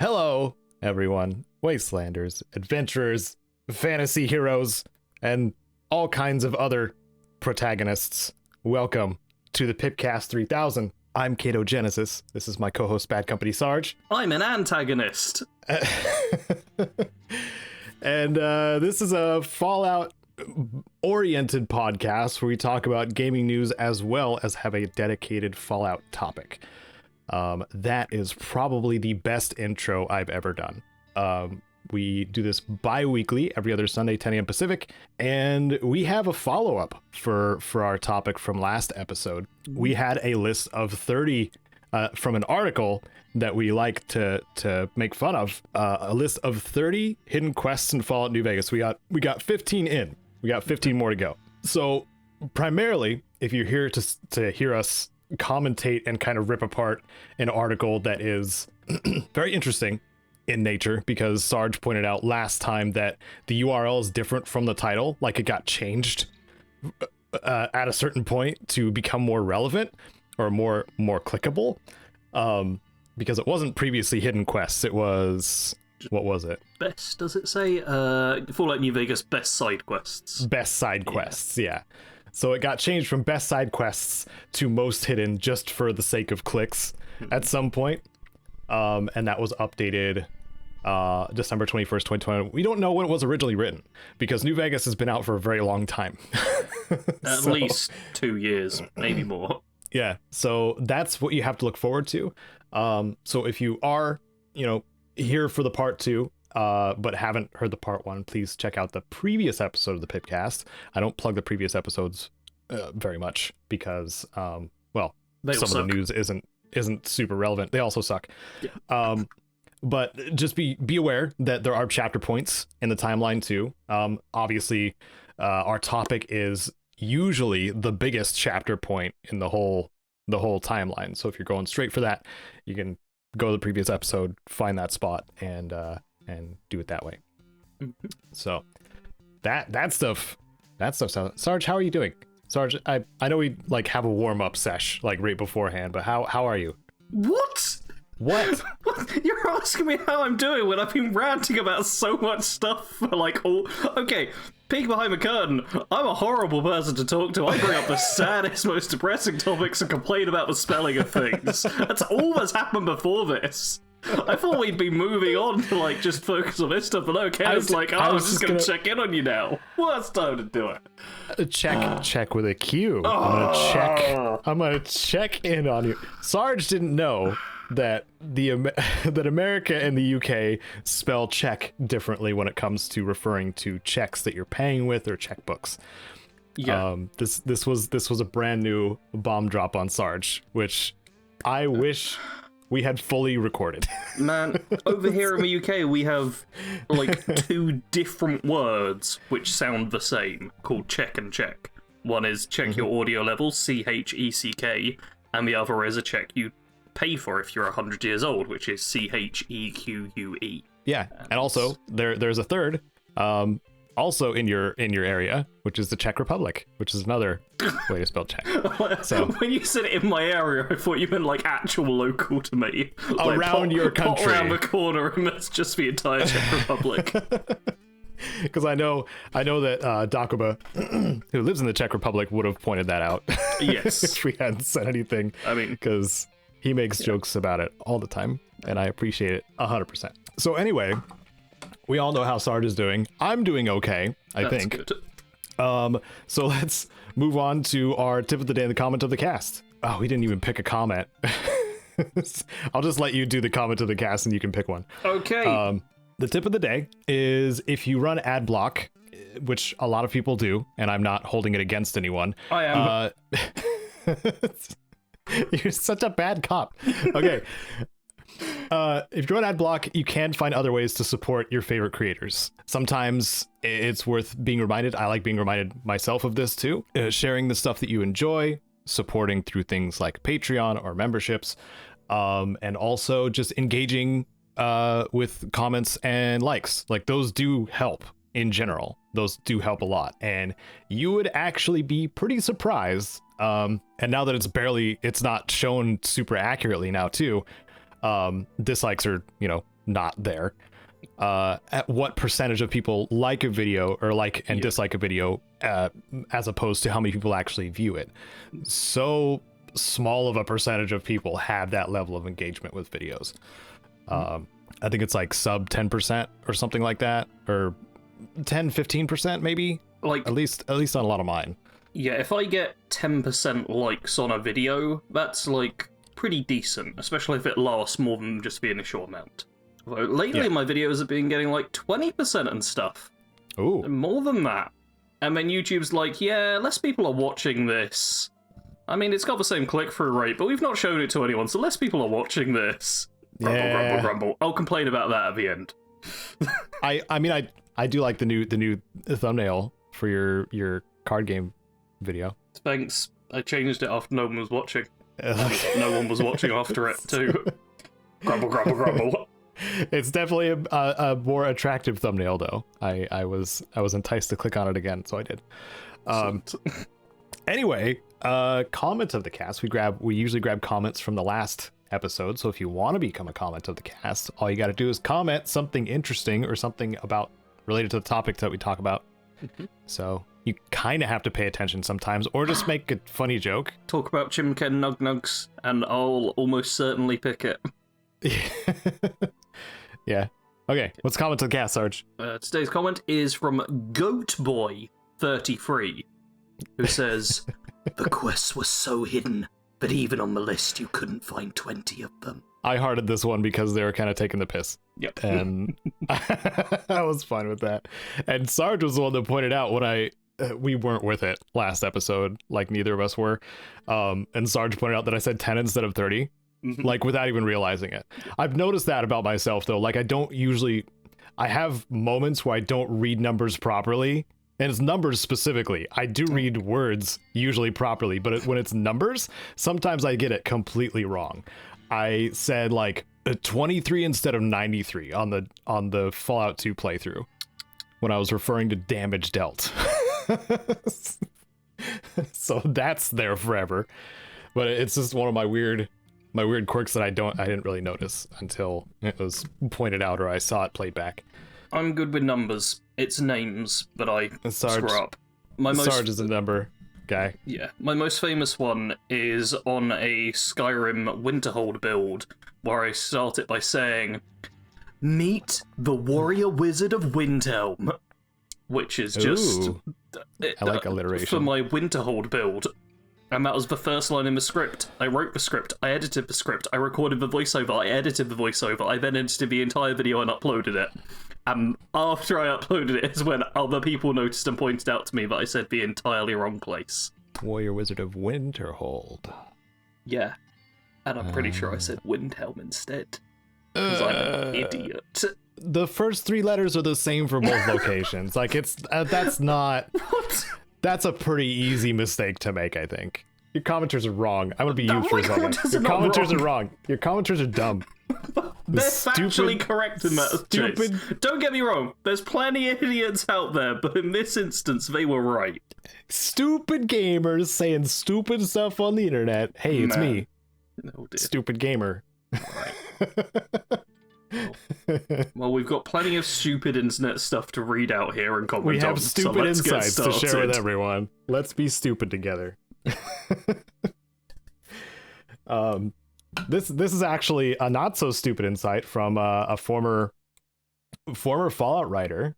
Hello, everyone. Wastelanders, adventurers, fantasy heroes, and all kinds of other protagonists. Welcome to the PIPCAST 3000. I'm Caedo Genesis. This is my co-host BADCOMPANYSARGE. I'm an antagonist. And this is a Fallout-oriented podcast where we talk about gaming news as well as have a dedicated Fallout topic. That is probably the best intro I've ever done. We do this bi-weekly, every other Sunday, 10 a.m. Pacific, and we have a follow-up for our topic from last episode. We had a list of 30 from an article that we like to make fun of, a list of 30 hidden quests in Fallout New Vegas. We got 15 in. We got 15 more to go. So primarily, if you're here to hear us commentate and kind of rip apart an article that is very interesting in nature, because Sarge pointed out last time that the URL is different from the title, like it got changed at a certain point to become more relevant or more clickable, because it wasn't previously hidden quests. It was, what was it? Best, does it say? Fallout New Vegas best side quests. Best side quests, yeah. So it got changed from best side quests to most hidden just for the sake of clicks at some point. And that was updated December 21st, 2020. We don't know when it was originally written because New Vegas has been out for a very long time. At least 2 years, maybe more. Yeah, so that's what you have to look forward to. So if you are, here for the part 2, but haven't heard the part 1, please check out the previous episode of the PIPCAST. I don't plug the previous episodes very much because, some of the news isn't super relevant. They also suck. Yeah. But just be aware that there are chapter points in the timeline too. Obviously, our topic is usually the biggest chapter point in the whole timeline. So if you're going straight for that, you can go to the previous episode, find that spot, and do it that way. So that stuff. Sarge, how are you doing? Sarge, I know we have a warm-up sesh right beforehand, but how are you? What? You're asking me how I'm doing when I've been ranting about so much stuff for okay, peek behind the curtain. I'm a horrible person to talk to. I bring up the saddest, most depressing topics and complain about the spelling of things. That's all that's happened before this. I thought we'd be moving on to just focus on this stuff, but okay, I'm just gonna check in on you now. Well, it's time to do it. Check with a Q. I'm gonna check in on you. Sarge didn't know that that America and the UK spell check differently when it comes to referring to checks that you're paying with or checkbooks. Yeah. This was a brand new bomb drop on Sarge, which I wish we had fully recorded. Man, over here in the UK, we have 2 different words which sound the same, called check and check. One is check your audio level, CHECK, and the other is a check you pay for if you're 100 years old, which is CHEQUE. Yeah, and also there's a third, also in your area, which is the Czech Republic, which is another way to spell check. So when you said it in my area, I thought you meant actual local to me, around your country, around the corner, and that's just the entire Czech Republic. Because I know that Dakoba, who lives in the Czech Republic, would have pointed that out. Yes, if we hadn't said anything. I mean, because he makes jokes about it all the time, and I appreciate it 100%. So anyway, we all know how Sarge is doing. I'm doing okay, I think. Good. So let's move on to our tip of the day and the comment of the cast. Oh, we didn't even pick a comment. I'll just let you do the comment of the cast and you can pick one. Okay. The tip of the day is if you run ad block, which a lot of people do, and I'm not holding it against anyone. I am. You're such a bad cop. Okay. If you run ad block, you can find other ways to support your favorite creators. Sometimes it's worth being reminded. I like being reminded myself of this too. Sharing the stuff that you enjoy, supporting through things like Patreon or memberships, and also just engaging with comments and likes. Those do help in general. Those do help a lot. And you would actually be pretty surprised. And now that it's not shown super accurately now too, dislikes are, not there. At what percentage of people like a video or like and dislike a video, as opposed to how many people actually view it. So small of a percentage of people have that level of engagement with videos. I think it's like sub 10% or something like that, or 10-15% maybe, like at least on a lot of mine. Yeah, if I get 10% likes on a video, that's like pretty decent, especially if it lasts more than just the initial amount. Although lately my videos have been getting like 20% and stuff. Ooh. More than that. And then YouTube's like, yeah, less people are watching this. I mean, it's got the same click-through rate, but we've not shown it to anyone, so less people are watching this. Grumble, grumble, grumble. I'll complain about that at the end. I mean, I do like the new thumbnail for your card game video. Thanks. I changed it after no one was watching. No one was watching after it, too. Grumble, grumble, grumble. It's definitely a more attractive thumbnail, though. I was enticed to click on it again, so I did. Anyway, comments of the cast. We usually grab comments from the last episode, so if you want to become a comment of the cast, all you got to do is comment something interesting or something about related to the topic that we talk about. So you kind of have to pay attention sometimes, or just make a funny joke. Talk about Chimken Nug Nugs, and I'll almost certainly pick it. Yeah. Okay, let's comment to the cast, Sarge. Today's comment is from Goatboy33, who says, "The quests were so hidden, but even on the list you couldn't find 20 of them." I hearted this one because they were kind of taking the piss. Yep. And I was fine with that. And Sarge was the one that pointed out when we weren't with it last episode, like neither of us were. And Sarge pointed out that I said 10 instead of 30. Like without even realizing it. I've noticed that about myself though. Like I have moments where I don't read numbers properly, and it's numbers specifically. I do read words usually properly, but when it's numbers, sometimes I get it completely wrong. I said like 23 instead of 93 on the Fallout 2 playthrough when I was referring to damage dealt. So that's there forever. But it's just one of my weird quirks that I didn't really notice until it was pointed out or I saw it played back. I'm good with numbers. It's names that I screw up. Sarge is a number guy. Yeah, my most famous one is on a Skyrim Winterhold build, where I start it by saying, "Meet the Warrior Wizard of Windhelm," which is just... I like alliteration. For my Winterhold build. And that was the first line in the script. I wrote the script, I edited the script, I recorded the voiceover, I edited the voiceover, I then edited the entire video and uploaded it. And after I uploaded it is when other people noticed and pointed out to me that I said the entirely wrong place. Warrior Wizard of Winterhold. Yeah. And I'm pretty sure I said Windhelm instead. Because I'm an idiot. The first 3 letters are the same for both locations. Like, it's that's not... What? That's a pretty easy mistake to make, I think. Your commenters are wrong. I'm gonna be you for a second. Your commenters are wrong. Your commenters are dumb. They're factually correct in that stupid. Chase. Don't get me wrong. There's plenty of idiots out there, but in this instance, they were right. Stupid gamers saying stupid stuff on the internet. Hey, it's me. Oh, dear. Stupid gamer. Right. Well, we've got plenty of stupid internet stuff to read out here and comment on. We have stupid insights to share with everyone. Let's be stupid together. This is actually a not so stupid insight from a former Fallout writer,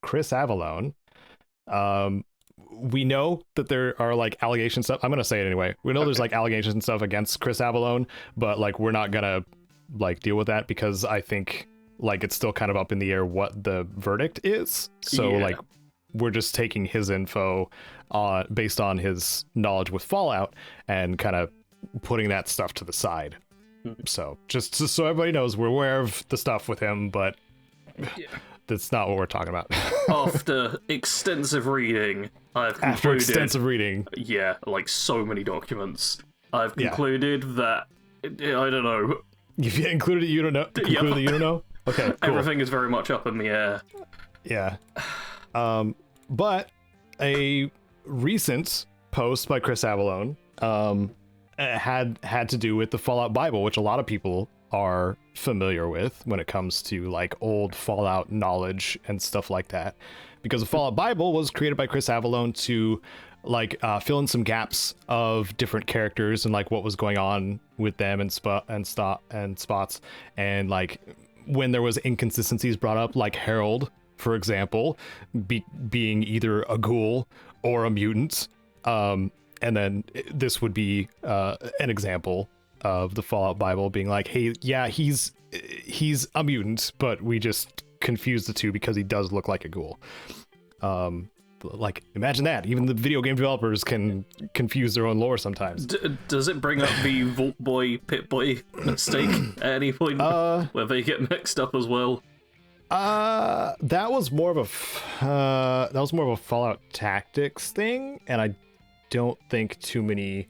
Chris Avellone. We know that there are like allegations stuff. I'm gonna say it anyway. We know there's like allegations and stuff against Chris Avellone, but like we're not gonna like deal with that because I think like it's still kind of up in the air what the verdict is. So like we're just taking his info based on his knowledge with Fallout and kind of putting that stuff to the side. So just so everybody knows, we're aware of the stuff with him, but that's not what we're talking about. After extensive reading, yeah, like so many documents, I've concluded that I don't know. You've included it, you don't know? Concluded that you don't know? Okay, cool. Everything is very much up in the air. Yeah. But a recent post by Chris Avellone had to do with the Fallout Bible, which a lot of people are familiar with when it comes to like old Fallout knowledge and stuff like that, because the Fallout Bible was created by Chris Avellone to like fill in some gaps of different characters and like what was going on with them and spots, and like when there was inconsistencies brought up, like Harold, for example, being either a ghoul or a mutant. And then this would be an example of the Fallout Bible being like, hey, yeah, he's a mutant, but we just confused the two because he does look like a ghoul. Like, imagine that. Even the video game developers can confuse their own lore sometimes. Does it bring up the Vault Boy, Pit Boy mistake at any point where they get mixed up as well? That was more of a Fallout Tactics thing, and I don't think too many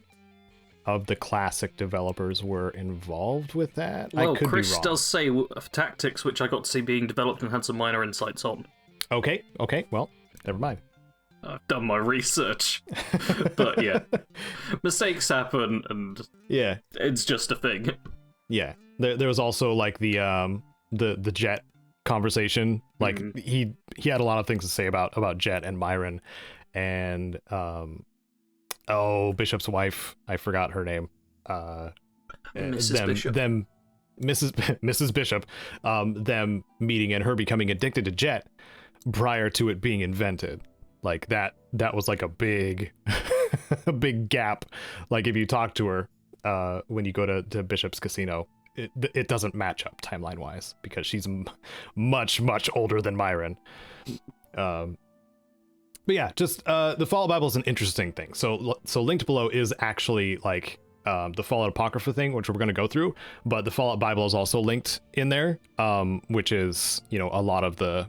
of the classic developers were involved with that. Well, I could Chris be wrong. does say of Tactics, which I got to see being developed and had some minor insights on. Okay, well, never mind. I've done my research. But yeah, mistakes happen, and Yeah, it's just a thing. yeah. There was also like the Jet conversation. Like he had a lot of things to say about Jet and Myron, and Bishop's wife, I forgot her name. Mrs. Bishop. Mrs. Bishop, them meeting and her becoming addicted to Jet prior to it being invented. Like that was like a big a big gap. Like if you talk to her when you go to Bishop's casino, it doesn't match up timeline wise because she's much older than Myron. But yeah, just the Fallout Bible is an interesting thing. So linked below is actually like the Fallout Apocrypha thing, which we're going to go through, but the Fallout Bible is also linked in there, which is, you know, a lot of the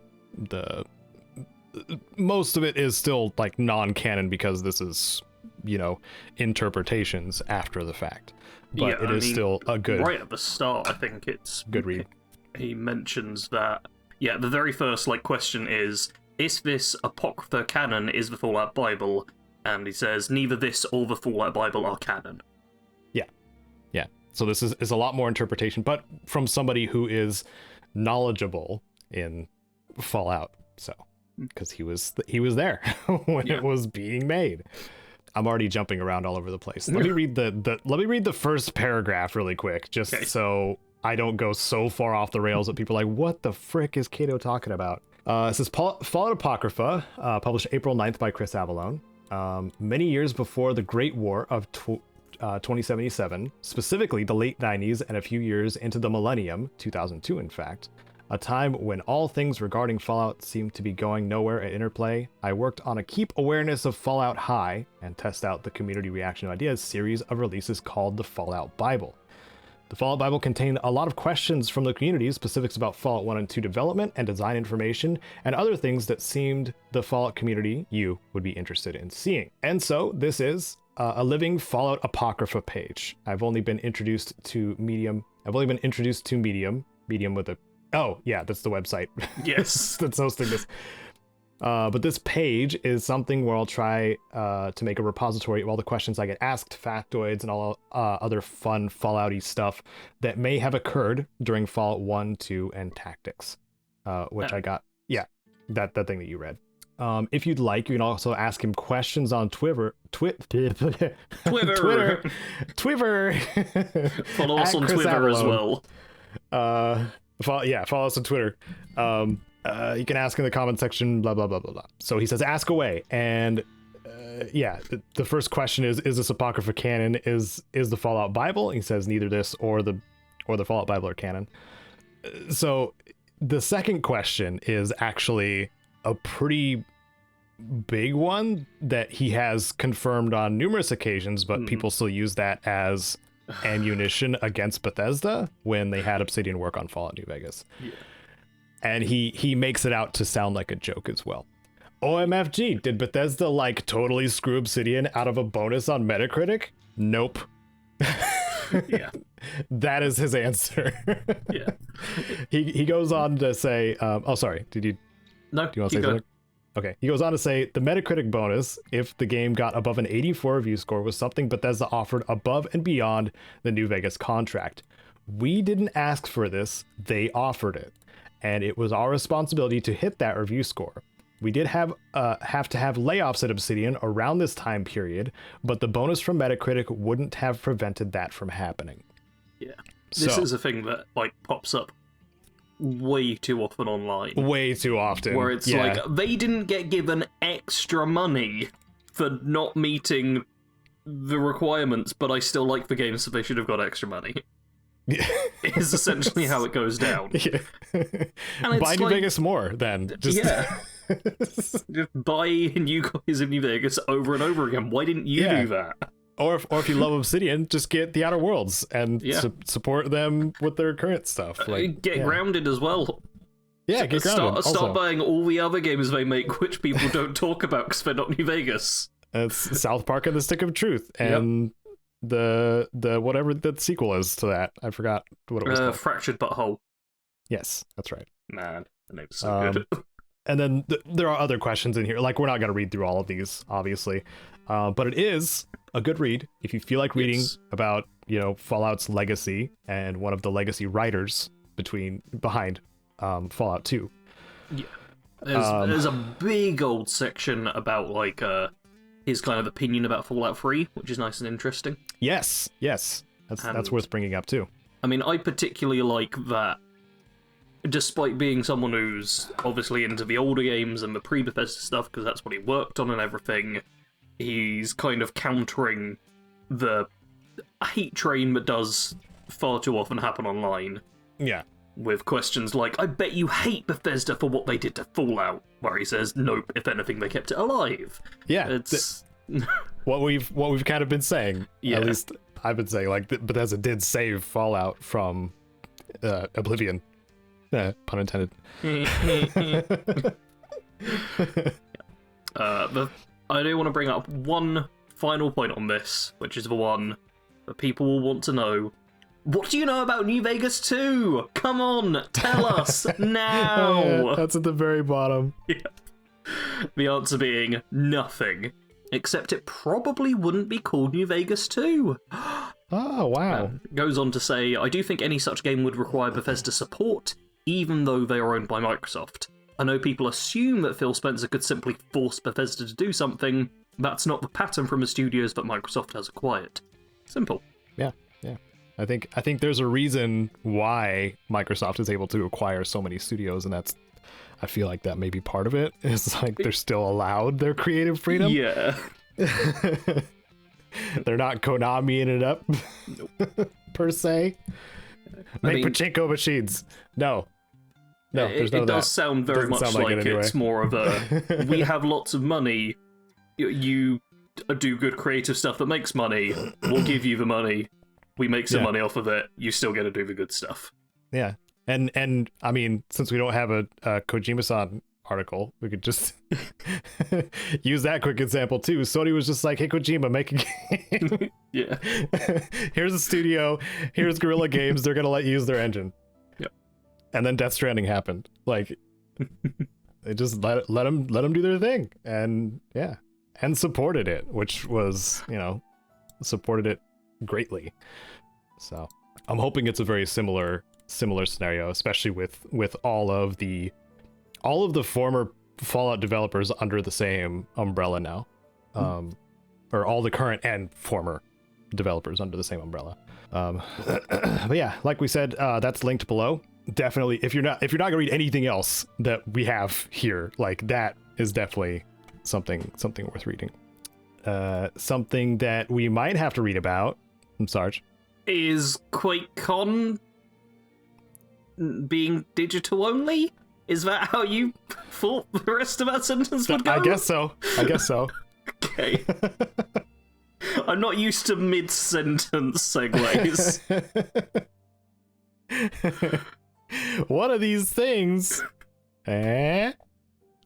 most of it is still like non-canon because this is, you know, interpretations after the fact. But yeah, it is still a good... Right at the start, I think it's... Good read. He mentions that... Yeah, the very first like question is this Apocrypha canon is the Fallout Bible? And he says, neither this or the Fallout Bible are canon. Yeah. So this is a lot more interpretation, but from somebody who is knowledgeable in Fallout. So, because he was there when it was being made. I'm already jumping around all over the place. Let me read the first paragraph really quick, just so I don't go so far off the rails that people are like, what the frick is Caedo talking about? It says Fallout Apocrypha, published April 9th by Chris Avellone. Many years before the Great War of 2077, specifically the late 90s and a few years into the millennium, 2002 in fact, a time when all things regarding Fallout seemed to be going nowhere at Interplay, I worked on a Keep Awareness of Fallout High and Test Out the Community Reaction to Ideas series of releases called the Fallout Bible. The Fallout Bible contained a lot of questions from the community, specifics about Fallout 1 and 2 development and design information, and other things that seemed the Fallout community, you, would be interested in seeing. And so, this is a living Fallout Apocrypha page. I've only been introduced to Medium with a... Oh, yeah, that's the website. Yes. That's hosting this. But this page is something where I'll try to make a repository of all the questions I get asked, factoids, and all other fun Fallout-y stuff that may have occurred during Fallout 1, 2, and Tactics, which I got. Yeah, that thing that you read. If you'd like, you can also ask him questions on Twitter. Twitter. Follow us on Twitter Avellone. as well. Follow us on Twitter. You can ask in the comment section, blah, blah, blah, blah, blah. So he says, ask away. And the first question is this Apocrypha canon? Is the Fallout Bible? He says neither this or the Fallout Bible are canon. So the second question is actually a pretty big one that he has confirmed on numerous occasions, but people still use that as ammunition against Bethesda when they had Obsidian work on Fallout New Vegas. Yeah. And he makes it out to sound like a joke as well. OMFG, did Bethesda like totally screw Obsidian out of a bonus on Metacritic? Nope. Yeah. That is his answer. Yeah. He goes on to say, sorry, do you want to say something? Okay, he goes on to say, the Metacritic bonus, if the game got above an 84 review score, was something Bethesda offered above and beyond the New Vegas contract. we didn't ask for this, they offered it. And it was our responsibility to hit that review score. We did have to have layoffs at Obsidian around this time period, but the bonus from Metacritic wouldn't have prevented that from happening. Yeah. This is a thing that like pops up way too often online. Way too often. Where it's like, they didn't get given extra money for not meeting the requirements, but I still like the game, so they should have got extra money. Is essentially how it goes down. Yeah. And buy New Vegas more, then. Just... Yeah. Just buy New Guys in New Vegas over and over again. Why didn't you do that? Or if you love Obsidian, just get the Outer Worlds and support them with their current stuff. Like, get Grounded as well. Yeah, get Grounded. Start buying all the other games they make, which people don't talk about because they're not New Vegas. It's South Park and the Stick of Truth, and the whatever the sequel is to that. I forgot what it was called. Fractured But Whole. Yes, that's right. Man, the name's so good. And then there are other questions in here. Like, we're not going to read through all of these, obviously. But it is a good read if you feel like reading about, Fallout's legacy and one of the legacy writers behind Fallout 2. Yeah. There's a big old section about, like, his kind of opinion about Fallout 3, which is nice and interesting. Yes. That's worth bringing up, too. I mean, I particularly like that, despite being someone who's obviously into the older games and the pre-Bethesda stuff, because that's what he worked on and everything, he's kind of countering the hate train that does far too often happen online. Yeah. With questions like, I bet you hate Bethesda for what they did to Fallout, where he says, nope, if anything, they kept it alive. Yeah. It's... what we've kind of been saying. Yeah. At least I've been saying, like, Bethesda did save Fallout from Oblivion. Pun intended. I do want to bring up one final point on this, which is the one that people will want to know. What do you know about New Vegas 2? Come on, tell us now! That's at the very bottom. Yeah. The answer being nothing. Except it probably wouldn't be called New Vegas 2. Oh, wow. Goes on to say, I do think any such game would require Bethesda support, even though they are owned by Microsoft. I know people assume that Phil Spencer could simply force Bethesda to do something. That's not the pattern from the studios that Microsoft has acquired. Simple. Yeah. I think there's a reason why Microsoft is able to acquire so many studios, and I feel like that may be part of it. It's like they're still allowed their creative freedom. Yeah. They're not Konami-ing it up, per se. Make pachinko machines. No, there's none of that. It does sound very much like it's more of a, we have lots of money, you do good creative stuff that makes money, we'll give you the money, we make some money off of it, you still get to do the good stuff. Yeah, and I mean, since we don't have a Kojima-san article, we could just use that quick example too. Sony was just like, hey Kojima, make a game. Yeah. Here's a studio, here's Guerrilla Games, they're gonna let you use their engine. Yep. And then Death Stranding happened. Like, they just let them do their thing, and supported it, which was, supported it greatly. So I'm hoping it's a very similar scenario, especially with all of the former Fallout developers under the same umbrella now, or all the current and former developers under the same umbrella. But yeah, like we said, that's linked below. Definitely, if you're not gonna read anything else that we have here, like, that is definitely something worth reading. Something that we might have to read about, Sarge, is QuakeCon being digital only? Is that how you thought the rest of that sentence would go? I guess so. Okay. I'm not used to mid-sentence segues. One of these things... No,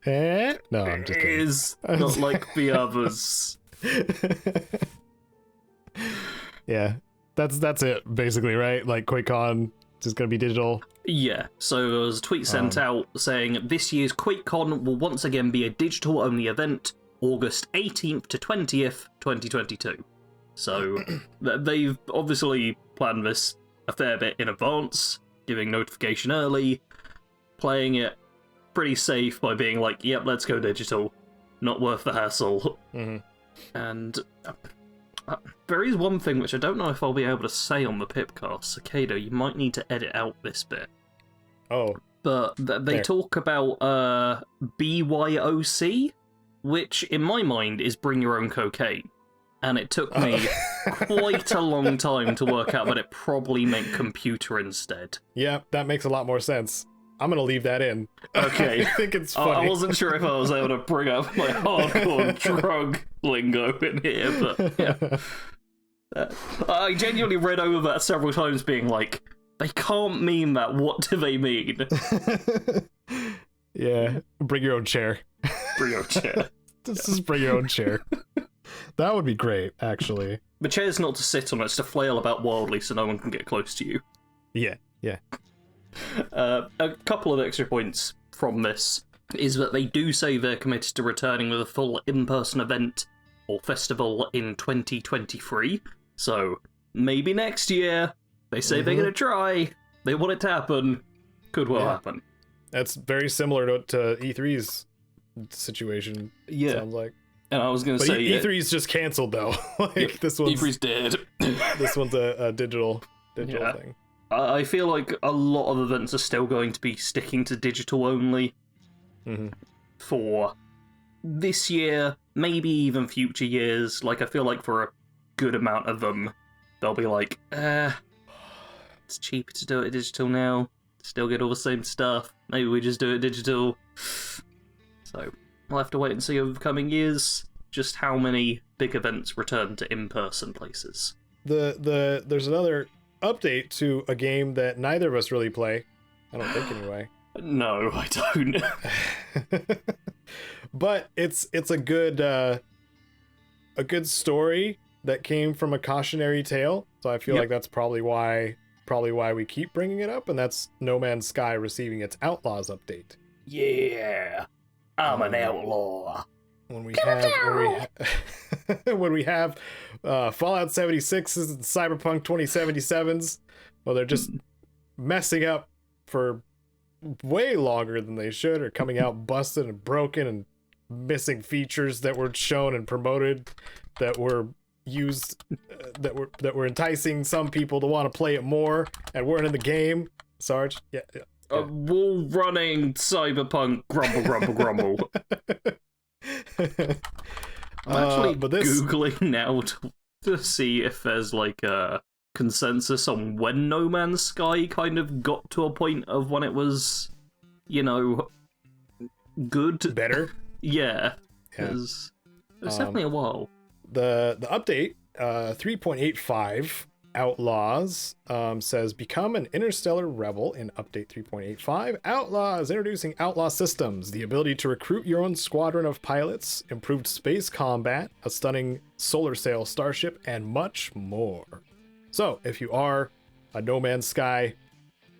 I'm just kidding. Is not like the others. Yeah, that's it, basically, right? Like, QuakeCon is going to be digital. Yeah, so there was a tweet sent out saying, this year's QuakeCon will once again be a digital-only event, August 18th to 20th, 2022. So, they've obviously planned this a fair bit in advance, giving notification early, playing it pretty safe by being like, yep, let's go digital, not worth the hassle. Mm-hmm. And there is one thing which I don't know if I'll be able to say on the PIPCAST. So, Caedo, you might need to edit out this bit. Oh. But they talk about BYOC, which in my mind is bring your own cocaine. And it took me quite a long time to work out that it probably meant computer instead. Yeah, that makes a lot more sense. I'm going to leave that in. Okay. I think it's funny. I wasn't sure if I was able to bring up my hardcore drug lingo in here, but yeah. I genuinely read over that several times being like, they can't mean that, what do they mean? Yeah, bring your own chair. Bring your own chair. Just bring your own chair. That would be great, actually. The chair's not to sit on, it's to flail about wildly so no one can get close to you. Yeah. A couple of extra points from this is that they do say they're committed to returning with a full in-person event or festival in 2023. So, maybe next year. They say they're going to try. They want it to happen. Could well happen. That's very similar to E3's situation, sounds like. And I was going to say... E3's just cancelled, though. This one's, E3's dead. This one's a digital thing. I feel like a lot of events are still going to be sticking to digital only for this year, maybe even future years. Like, I feel like for a good amount of them, they'll be like, it's cheaper to do it digital now, still get all the same stuff, maybe we just do it digital. So, we'll have to wait and see over the coming years just how many big events return to in-person places. There's another update to a game that neither of us really play. I don't think anyway. No, I don't. But it's a good story that came from a cautionary tale. So I feel like that's probably why we keep bringing it up, and that's No Man's Sky receiving its Outlaws update. Yeah, I'm an outlaw. When we have Fallout 76s and Cyberpunk 2077s, well, they're just messing up for way longer than they should, or coming out busted and broken and missing features that were shown and promoted that were used that were enticing some people to want to play it more and weren't in the game. Sarge, yeah. Wall running Cyberpunk grumble. I'm actually Googling now to see if there's like a consensus on when No Man's Sky kind of got to a point of when it was, good. Better? Yeah. It's definitely a while. The update, 3.85, Outlaws, says, become an interstellar rebel in update 3.85. Outlaws, introducing Outlaw systems, the ability to recruit your own squadron of pilots, improved space combat, a stunning solar sail starship, and much more. So, if you are a No Man's Sky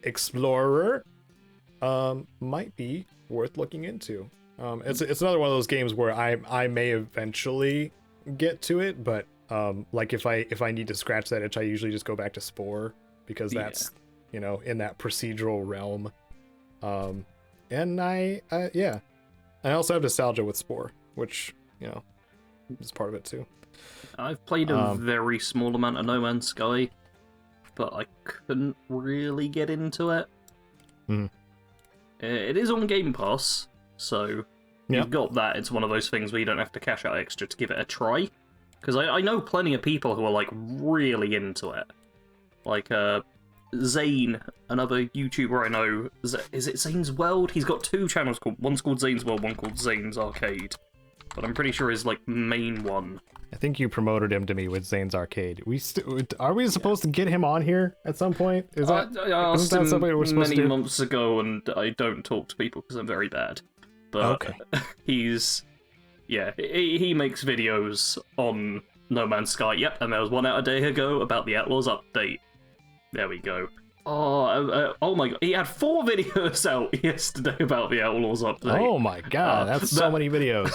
explorer, might be worth looking into. It's another one of those games where I may eventually get to it, but like if I need to scratch that itch, I usually just go back to Spore, because that's in that procedural realm. And I also have nostalgia with Spore, which is part of it too. I've played a very small amount of No Man's Sky, but I couldn't really get into it. It is on Game Pass, so you've got that. It's one of those things where you don't have to cash out extra to give it a try. Because I know plenty of people who are like really into it. Like Zane, another YouTuber I know, is it Zane's World? He's got two channels one's called Zane's World, one called Zane's Arcade. But I'm pretty sure his like main one. I think you promoted him to me with Zane's Arcade. Are we supposed to get him on here at some point? I asked him many months ago, and I don't talk to people because I'm very bad. But he makes videos on No Man's Sky. Yep, and there was one out a day ago about the Outlaws update. There we go. Oh my god, he had 4 videos out yesterday about the Outlaws update. Oh my god, that's so many videos.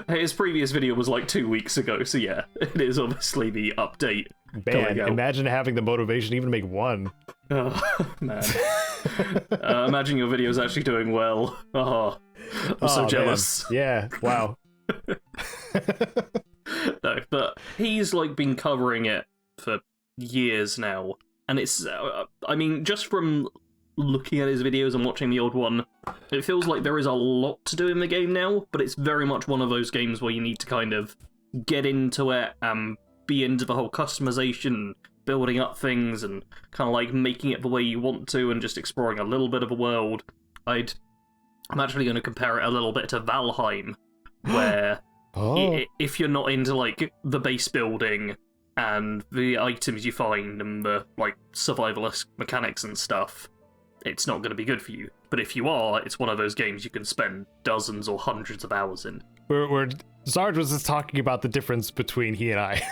His previous video was like 2 weeks ago, so yeah, it is obviously the update. Man, imagine having the motivation to even make one. Oh, man. Imagine your video's actually doing well. Oh, I'm so jealous. Man. Yeah, wow. No, but he's like been covering it for years now, and it's, I mean, just from looking at his videos and watching the old one, it feels like there is a lot to do in the game now, but it's very much one of those games where you need to kind of get into it and be into the whole customization, building up things, and kind of like making it the way you want to, and just exploring a little bit of a world. I'm actually going to compare it a little bit to Valheim, where if you're not into like the base building and the items you find and the like survivalist mechanics and stuff, it's not going to be good for you. But if you are, it's one of those games you can spend dozens or hundreds of hours in. Where Sarge was just talking about the difference between he and I.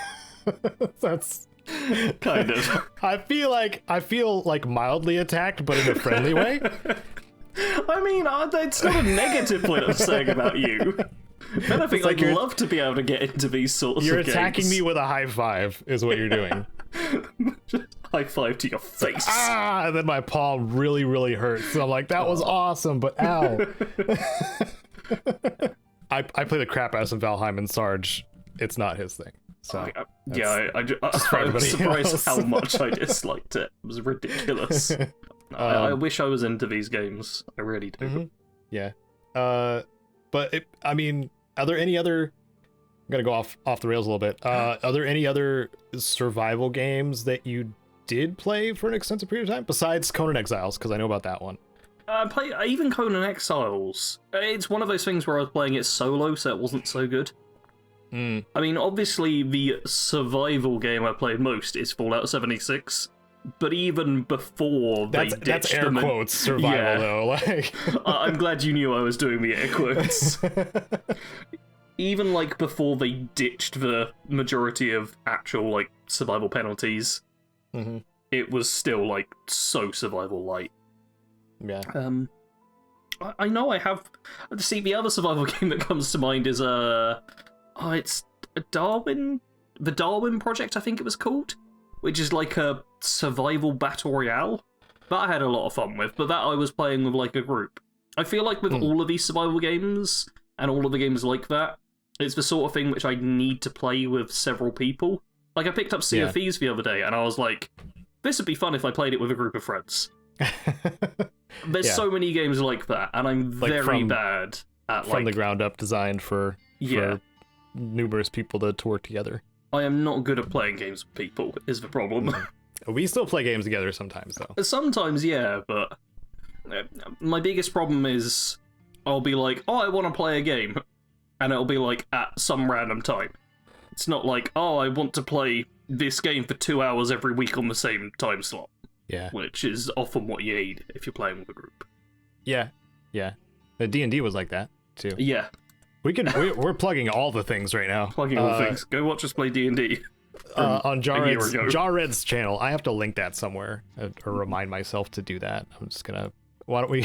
That's kind of. I feel like mildly attacked, but in a friendly way. I mean, it's not a negative point I'm saying about you. But I think I'd love to be able to get into these sorts of games. You're attacking me with a high five, is what you're doing. High five to your face. Ah, and then my palm really, really hurts. So I'm like, that was awesome, but ow. I play the crap out of some Valheim, and Sarge, it's not his thing. So I was surprised how much I disliked it. It was ridiculous. I wish I was into these games. I really do. Mm-hmm. Yeah. But I mean, are there any other? I'm gonna go off the rails a little bit. Are there any other survival games that you did play for an extensive period of time besides Conan Exiles? Because I know about that one. Even Conan Exiles. It's one of those things where I was playing it solo, so it wasn't so good. Mm. I mean, obviously, the survival game I played most is Fallout 76. But even before that's air quotes survival though. Like, I'm glad you knew I was doing the air quotes. Even like before they ditched the majority of actual like survival penalties, it was still like so survival light. Yeah. I know I have. See, the other survival game that comes to mind is it's Darwin, the Darwin Project, I think it was called, which is like a survival battle royale. That I had a lot of fun with, but that I was playing with like a group. I feel like with all of these survival games and all of the games like that, it's the sort of thing which I need to play with several people. Like I picked up Sea of Thieves the other day, and I was like, this would be fun if I played it with a group of friends. There's so many games like that, and I'm like very bad at from the ground up designed for numerous people to work together. I am not good at playing games with people, is the problem. We still play games together sometimes, though. Sometimes, yeah, but my biggest problem is I'll be like, oh, I want to play a game, and it'll be like at some random time. It's not like, oh, I want to play this game for 2 hours every week on the same time slot. Yeah. Which is often what you need if you're playing with a group. Yeah. The D&D was like that, too. Yeah. We're plugging all the things right now. Plugging all the things. Go watch us play D&D. On Jarred's channel. I have to link that somewhere or remind myself to do that. I'm just gonna. Why don't we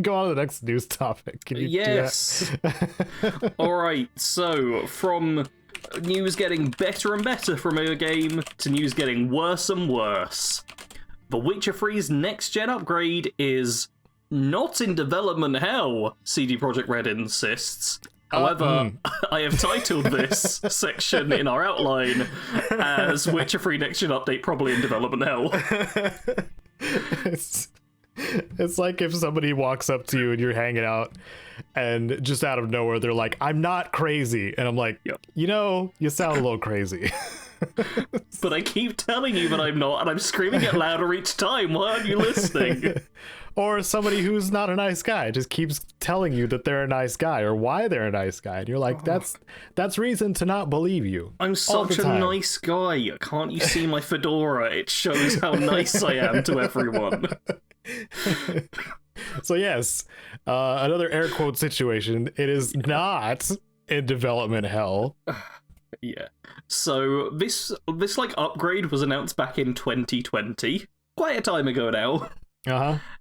go on to the next news topic? Can you do that? All right. So from news getting better and better from a game to news getting worse and worse, The Witcher 3's next gen upgrade is not in development hell, CD Projekt Red insists. However, I have titled this section in our outline as Witcher 3 Next Gen Update probably in development hell. It's like if somebody walks up to you and you're hanging out and just out of nowhere they're like, I'm not crazy. And I'm like, you know, you sound a little crazy. But I keep telling you that I'm not, and I'm screaming it louder each time. Why aren't you listening? Or somebody who's not a nice guy just keeps telling you that they're a nice guy or why they're a nice guy. And you're like, that's reason to not believe you. I'm such a nice guy. Can't you see my fedora? It shows how nice I am to everyone. So yes, another air quote situation. It is not in development hell. Yeah. So this like upgrade was announced back in 2020, quite a time ago now.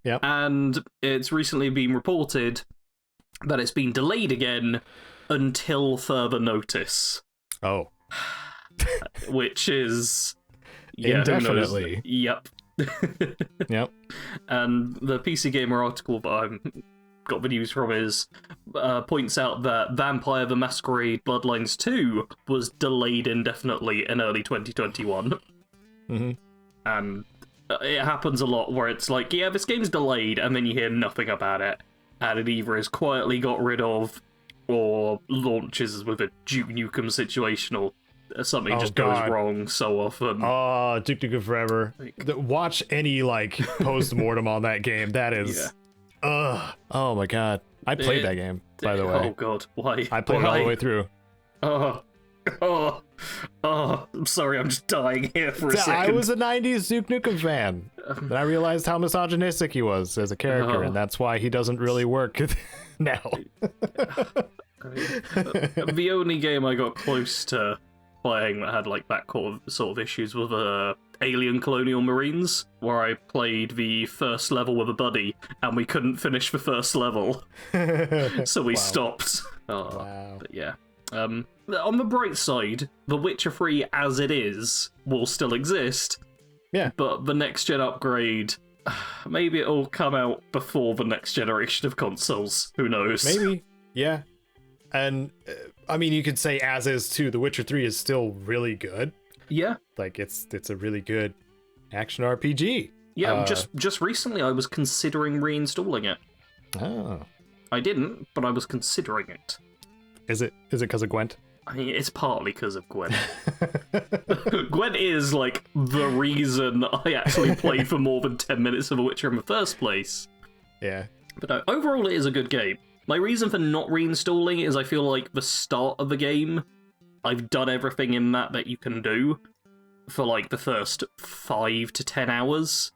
Yep. And it's recently been reported that it's been delayed again until further notice. Oh. Which is... Yeah, indefinitely. Yep. Yep. And the PC Gamer article that I got the news from is points out that Vampire the Masquerade Bloodlines 2 was delayed indefinitely in early 2021. Mm-hmm. And it happens a lot where it's like, yeah, this game's delayed, and then you hear nothing about it, and it either is quietly got rid of, or launches with a Duke Nukem situation, or something just goes wrong so often. Oh, Duke Nukem Forever. Watch any, like, post-mortem on that game. That is... Yeah. Oh my god. I played that game, by the way. Oh god, why? I played it all the way through. I'm sorry, I'm just dying here for a second. I was a 90s Duke Nukem fan. Then I realized how misogynistic he was as a character, and that's why he doesn't really work now. The only game I got close to playing that had like that sort of issues with Alien Colonial Marines, where I played the first level with a buddy, and we couldn't finish the first level, so we stopped. Wow. But yeah. On the bright side, The Witcher 3 as it is will still exist. Yeah. But the next gen upgrade, maybe it'll come out before the next generation of consoles. Who knows? Maybe. Yeah. And I mean, you could say as is too. The Witcher 3 is still really good. Yeah. Like it's a really good action RPG. Yeah. Just recently, I was considering reinstalling it. Oh. I didn't, but I was considering it. Is it because of Gwent? I mean, it's partly because of Gwent. Gwent is, like, the reason I actually played for more than 10 minutes of The Witcher in the first place. Yeah. But no, overall, it is a good game. My reason for not reinstalling is I feel like the start of the game, I've done everything in that you can do for, like, the first 5 to 10 hours.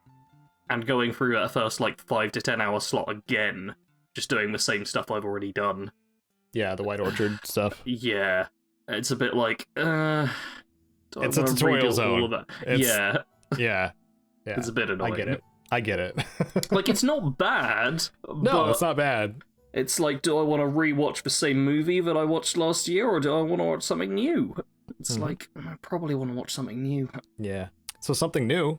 And going through that first, like, 5 to 10 hour slot again, just doing the same stuff I've already done. Yeah, the White Orchard stuff. Yeah. It's a bit like, it's a tutorial zone. All of that. Yeah. It's a bit annoying. I get it. Like, it's not bad. No, it's not bad. It's like, do I want to rewatch the same movie that I watched last year, or do I want to watch something new? It's like, I probably want to watch something new. Yeah. So something new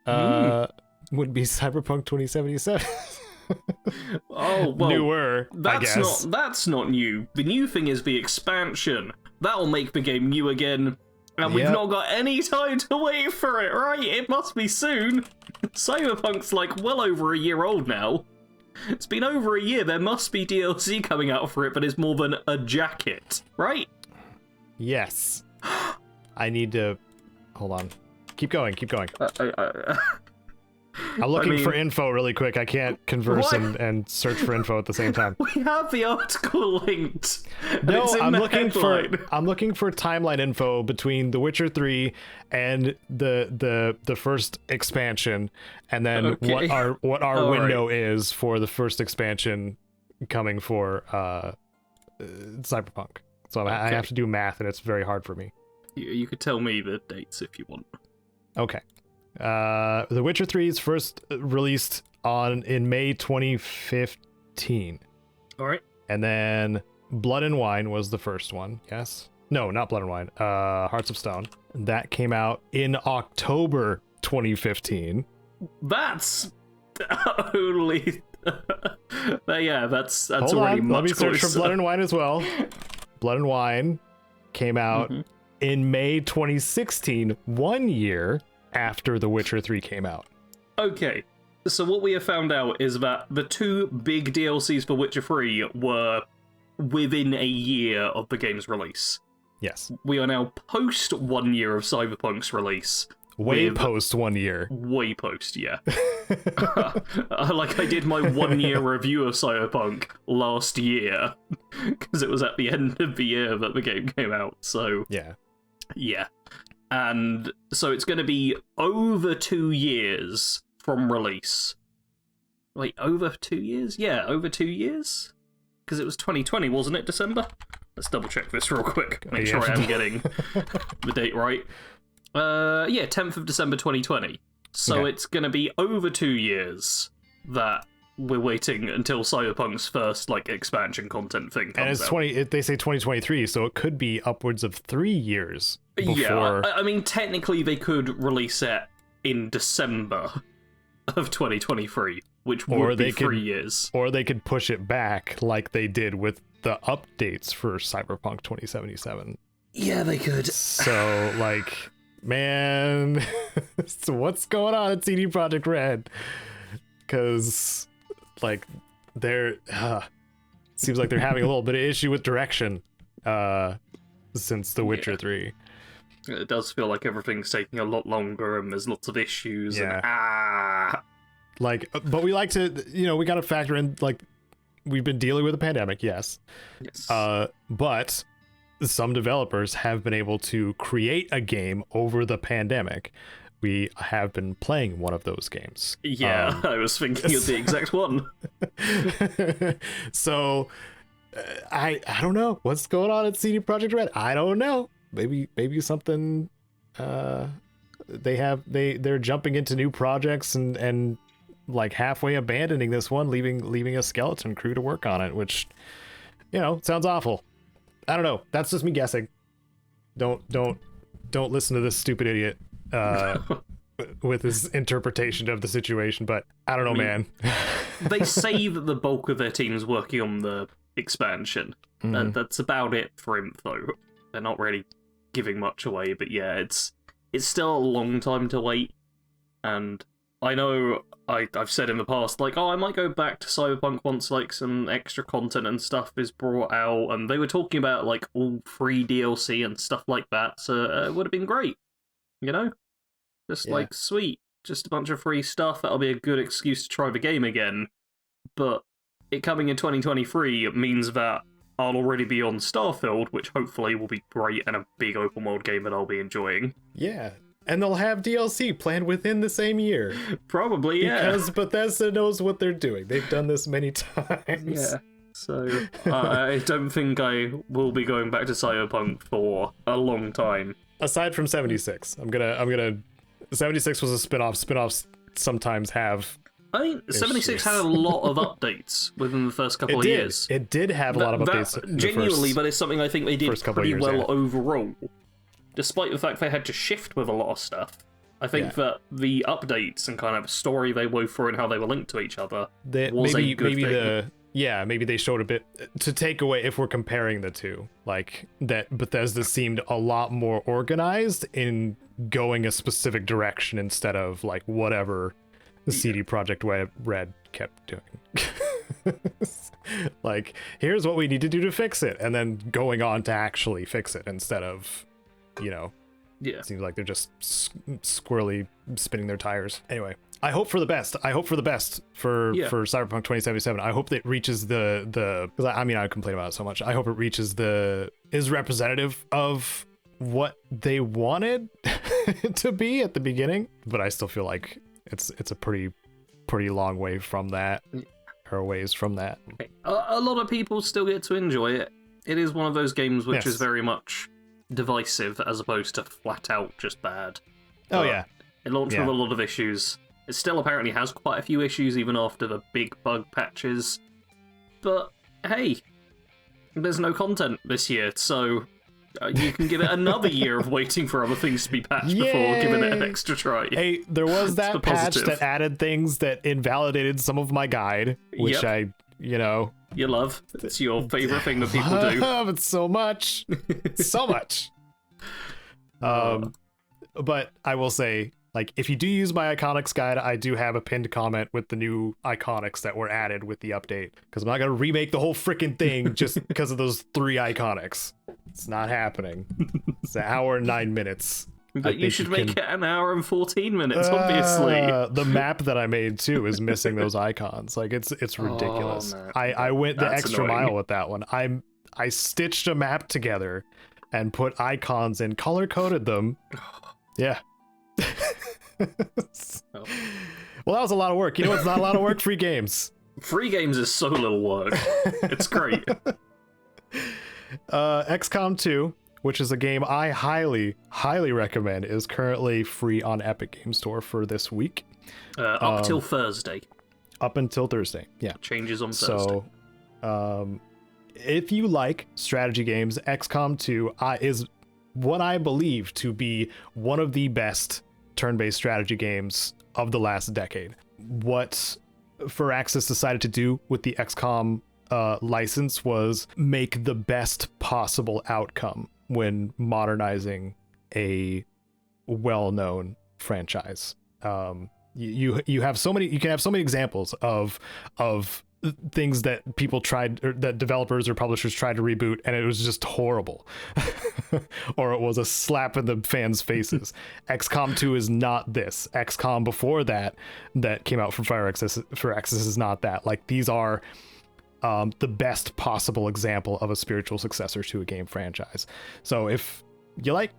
would be Cyberpunk 2077. Oh, well, newer, I guess. That's not new. The new thing is the expansion. That'll make the game new again, and we've not got any time to wait for it, right? It must be soon. Cyberpunk's like well over a year old now. It's been over a year. There must be DLC coming out for it, but it's more than a jacket, right? Yes. I need to... Hold on. Keep going. I'm looking for info really quick. I can't converse and search for info at the same time. We have the article linked. No, I'm looking for timeline info between The Witcher 3 and the first expansion, and then what our window is for the first expansion coming for Cyberpunk. So I have to do math, and it's very hard for me. You could tell me the dates if you want. Okay. The Witcher 3 is first released in May 2015. All right. And then Blood and Wine was the first one. Yes. No, not Blood and Wine. Hearts of Stone. That came out in October 2015. That's only... yeah, that's Hold already on. much Let me search closer. for Blood and Wine as well. Blood and Wine came out in May 2016, 1 year after The Witcher 3 came out. Okay, so what we have found out is that the two big DLCs for Witcher 3 were within a year of the game's release. Yes. We are now post 1 year of Cyberpunk's release. Way post 1 year. Way post, yeah. Like, I did my 1 year review of Cyberpunk last year, because it was at the end of the year that the game came out, so... Yeah. And so it's going to be over 2 years from release. Wait, over 2 years? Yeah, over 2 years? Because it was 2020, wasn't it, December? Let's double check this real quick. Make sure I am getting the date right. Yeah, 10th of December 2020. So it's going to be over 2 years that we're waiting until Cyberpunk's first like expansion content thing comes and it's out. they say 2023, so it could be upwards of 3 years before. Yeah, I mean, technically they could release it in December of 2023, which would be 3 years. Or they could push it back like they did with the updates for Cyberpunk 2077. Yeah, they could. So, like, man, so what's going on at CD Projekt Red? Because, like, they're seems like they're having a little bit of issue with direction since The Witcher 3. It does feel like everything's taking a lot longer and there's lots of issues. Yeah. And like, but we like to, we got to factor in, like, we've been dealing with a pandemic, yes. But some developers have been able to create a game over the pandemic. We have been playing one of those games. Yeah, I was thinking of the exact one. So I don't know what's going on at CD Projekt Red. I don't know. Maybe something they're jumping into new projects and like halfway abandoning this one, leaving a skeleton crew to work on it, which sounds awful. I don't know. That's just me guessing. Don't listen to this stupid idiot with his interpretation of the situation, but I don't know, man. They say that the bulk of their team's working on the expansion, and that's about it for info. They're not really giving much away, but yeah, it's still a long time to wait, and I know I've said in the past, like, I might go back to Cyberpunk once, like, some extra content and stuff is brought out, and they were talking about, like, all free DLC and stuff like that, so it would have been great, Just, like, sweet, just a bunch of free stuff, that'll be a good excuse to try the game again, but it coming in 2023 means that I'll already be on Starfield, which hopefully will be great and a big open world game that I'll be enjoying. Yeah. And they'll have DLC planned within the same year. Probably, yeah. Because Bethesda knows what they're doing. They've done this many times. Yeah. So, I don't think I will be going back to Cyberpunk for a long time. Aside from 76. I'm gonna 76 was a spin-off. Spin-offs sometimes have... I mean, 76 had a lot of updates within the first couple of years. It did have a lot of updates. Genuinely, but it's something I think they did pretty well overall. Despite the fact they had to shift with a lot of stuff, I think that the updates and kind of story they wove through and how they were linked to each other was a good thing. Maybe they showed a bit to take away, if we're comparing the two, like that Bethesda seemed a lot more organized in going a specific direction instead of like whatever the CD Projekt Red kept doing. Like, here's what we need to do to fix it, and then going on to actually fix it instead of, it seems like they're just squirrely spinning their tires. Anyway, I hope for the best. I hope for the best for Cyberpunk 2077. I hope that reaches the because I complain about it so much. I hope it is representative of what they wanted to be at the beginning. But I still feel like it's a pretty long way from that, or ways from that. A lot of people still get to enjoy it. It is one of those games which is very much divisive as opposed to flat out just bad. It launched with a lot of issues. It still apparently has quite a few issues even after the big bug patches. But hey, there's no content this year, so you can give it another year of waiting for other things to be patched before giving it an extra try. Hey, there was that patch that added things that invalidated some of my guide, which you love. It's your favorite thing that people do. Love it so much. So much. But I will say, like, if you do use my Iconics guide, I do have a pinned comment with the new Iconics that were added with the update. Because I'm not going to remake the whole freaking thing just because of those 3 Iconics. It's not happening. It's an hour and 9 minutes. But you should make it an hour and 14 minutes, obviously. The map that I made, too, is missing those icons. Like, it's ridiculous. I went the extra mile with that one. I stitched a map together and put icons and color-coded them. Yeah. Well, that was a lot of work. You know what's not a lot of work? Free games. Free games is so little work. It's great. XCOM 2, which is a game I highly recommend, is currently free on Epic Game Store for this week. Up till Thursday. Up until Thursday, yeah. Changes on Thursday. So, if you like strategy games, XCOM 2 is what I believe to be one of the best turn-based strategy games of the last decade. What Firaxis decided to do with the XCOM license was make the best possible outcome when modernizing a well-known franchise. You can have so many examples of things that people tried, or that developers or publishers tried to reboot, and it was just horrible, or it was a slap in the fans' faces. XCOM 2 is not this. XCOM before that came out from Firaxis is not that. Like, these are the best possible example of a spiritual successor to a game franchise. So if you like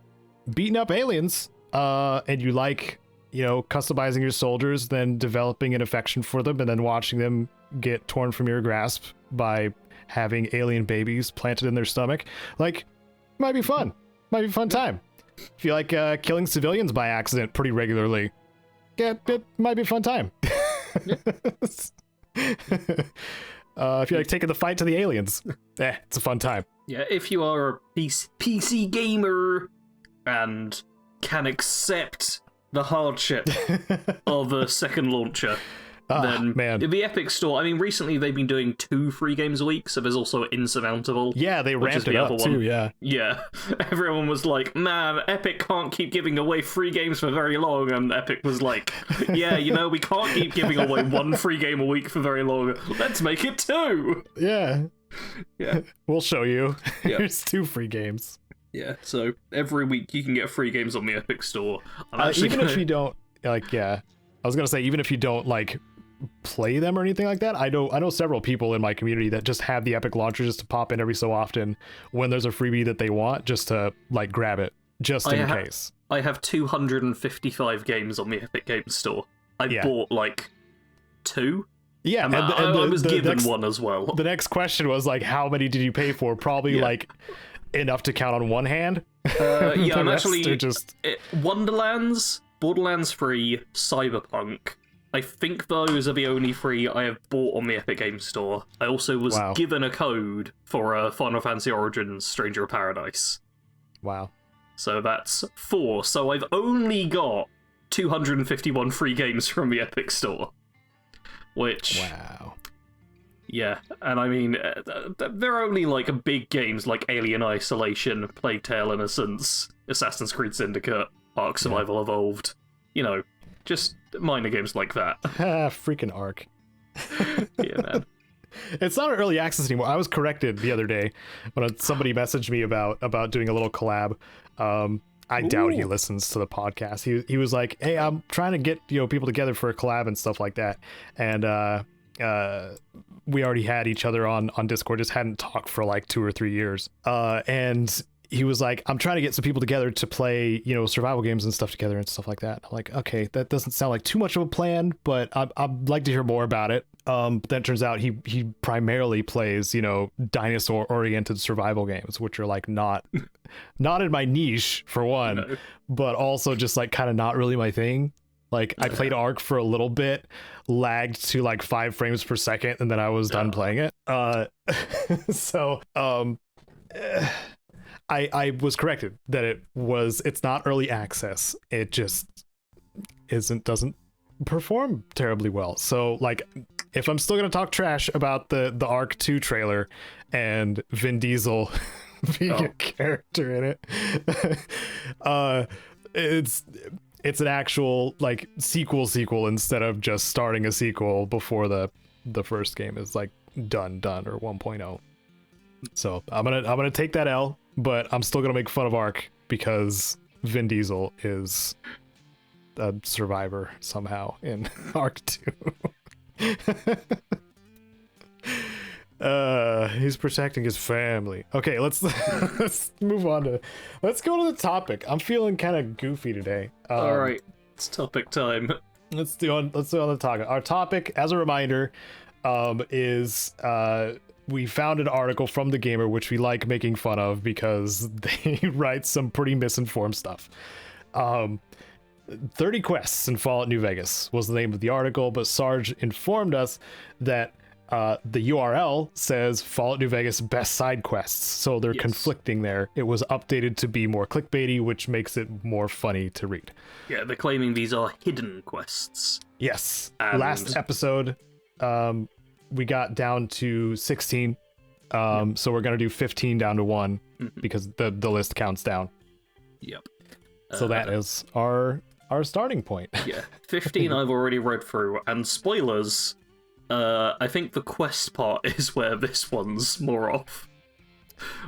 beating up aliens, and you like, customizing your soldiers, then developing an affection for them, and then watching them get torn from your grasp by having alien babies planted in their stomach, like, might be fun. Might be a fun time. If you like killing civilians by accident pretty regularly, yeah, it might be a fun time. If you like taking the fight to the aliens, it's a fun time. Yeah, if you are a PC gamer and can accept the hardship of a second launcher, then the Epic Store, I mean, recently they've been doing 2 free games a week, so there's also Insurmountable. Yeah, they ramped it up too, yeah. Yeah, everyone was like, man, Epic can't keep giving away free games for very long, and Epic was like, yeah, we can't keep giving away 1 free game a week for very long, let's make it 2! Yeah. We'll show you. Yep. Here's 2 free games. Yeah, so every week you can get free games on the Epic Store. Even if you don't, I was gonna say, even if you don't, play them or anything like that, I know several people in my community that just have the Epic launcher just to pop in every so often when there's a freebie that they want, just to, grab it, just in case. I have 255 games on the Epic Games Store. I bought, 2? Yeah, and I was given one as well. The next question was, how many did you pay for? Probably, enough to count on one hand. Yeah, I'm actually Wonderlands, Borderlands 3, Cyberpunk. I think those are the only 3 I have bought on the Epic Games Store. I also was given a code for Final Fantasy Origins Stranger of Paradise. Wow. So that's 4. So I've only got 251 free games from the Epic Store. Which... Wow. Yeah, and I mean, they're only big games like Alien Isolation, Plague Tale Innocence, Assassin's Creed Syndicate, Ark Survival Evolved. Just minor games like that. Freaking Ark. Yeah, man. It's not early access anymore. I was corrected the other day when somebody messaged me about doing a little collab. I doubt he listens to the podcast. He was like, "Hey, I'm trying to get people together for a collab and stuff like that," and we already had each other on Discord, just hadn't talked for 2 or 3 years. And he was like, I'm trying to get some people together to play, survival games and stuff together and stuff like that. I'm like, okay, that doesn't sound like too much of a plan, but I'd like to hear more about it. But then it turns out he primarily plays, dinosaur-oriented survival games, which are not in my niche, for one, but also just kind of not really my thing. I played Ark for a little bit, lagged to 5 frames per second, and then I was done playing it. So I was corrected that it's not early access. It just doesn't perform terribly well. So if I'm still gonna talk trash about the Ark 2 trailer and Vin Diesel being a character in it, it's an actual sequel instead of just starting a sequel before the first game is done or 1.0. So I'm gonna take that L, but I'm still gonna make fun of Ark because Vin Diesel is a survivor somehow in Ark 2. He's protecting his family. Okay, let's move on let's go to the topic. I'm feeling kind of goofy today. All right, it's topic time. Let's do on the topic. Our topic, as a reminder, is we found an article from The Gamer, which we like making fun of because they write some pretty misinformed stuff. 30 quests in Fallout New Vegas was the name of the article, but Sarge informed us that the URL says Fallout New Vegas best side quests, so they're conflicting there. It was updated to be more clickbaity, which makes it more funny to read. Yeah, they're claiming these are hidden quests. Yes. Last episode, we got down to 16, so we're gonna do 15 down to 1 because the list counts down. Yep. So that is our starting point. Yeah, 15 I've already read through, and spoilers, I think the quest part is where this one's more off,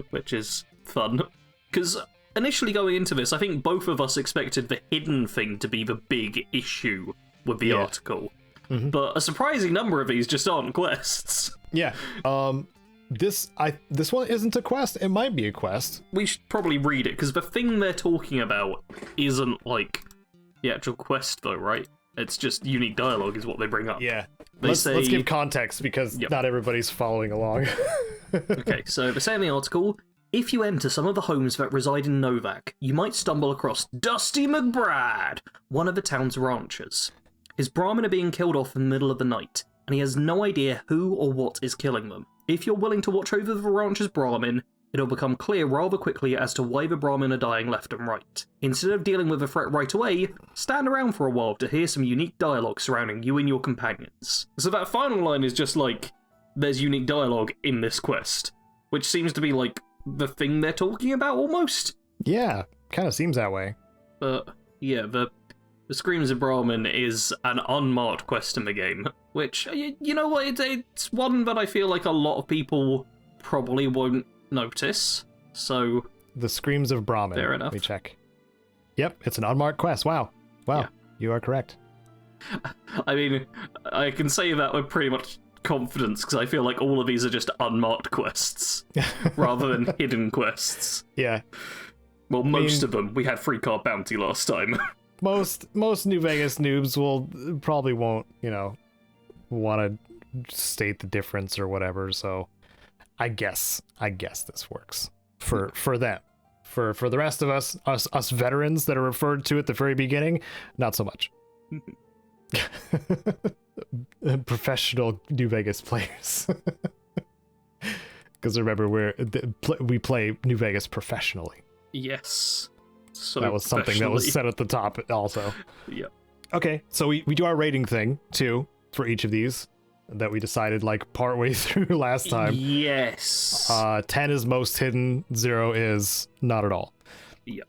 which is fun. Because initially going into this, I think both of us expected the hidden thing to be the big issue with the article, but a surprising number of these just aren't quests. Yeah, this one isn't a quest. It might be a quest. We should probably read it, because the thing they're talking about isn't, like, the actual quest, though, right? It's just unique dialogue is what they bring up. Yeah. Let's give context, because not everybody's following along. Okay, so they say in the article, if you enter some of the homes that reside in Novak, you might stumble across Dusty McBride, one of the town's ranchers. His Brahmin are being killed off in the middle of the night, and he has no idea who or what is killing them. If you're willing to watch over the rancher's Brahmin, it'll become clear rather quickly as to why the Brahmin are dying left and right. Instead of dealing with the threat right away, stand around for a while to hear some unique dialogue surrounding you and your companions. So that final line is just like, there's unique dialogue in this quest, which seems to be like the thing they're talking about almost. Yeah, kind of seems that way. But yeah, the Screams of Brahmin is an unmarked quest in the game, which, you know what, it's one that I feel like a lot of people probably won't notice, so... The Screams of Brahmin. Fair enough. Let me check. Yep, it's an unmarked quest. Wow. Yeah. You are correct. I mean, I can say that with pretty much confidence, because I feel like all of these are just unmarked quests, rather than hidden quests. Yeah. Well, most of them. We had free card bounty last time. Most New Vegas noobs probably won't, want to state the difference or whatever, so I guess this works for them. For the rest of us veterans that are referred to at the very beginning, not so much. Professional New Vegas players. Because remember, we play New Vegas professionally. Yes. So that was something that was said at the top also. Yep. Okay, so we do our rating thing too for each of these that we decided like partway through last time. Yes. 10 is most hidden, 0 is not at all. Yep.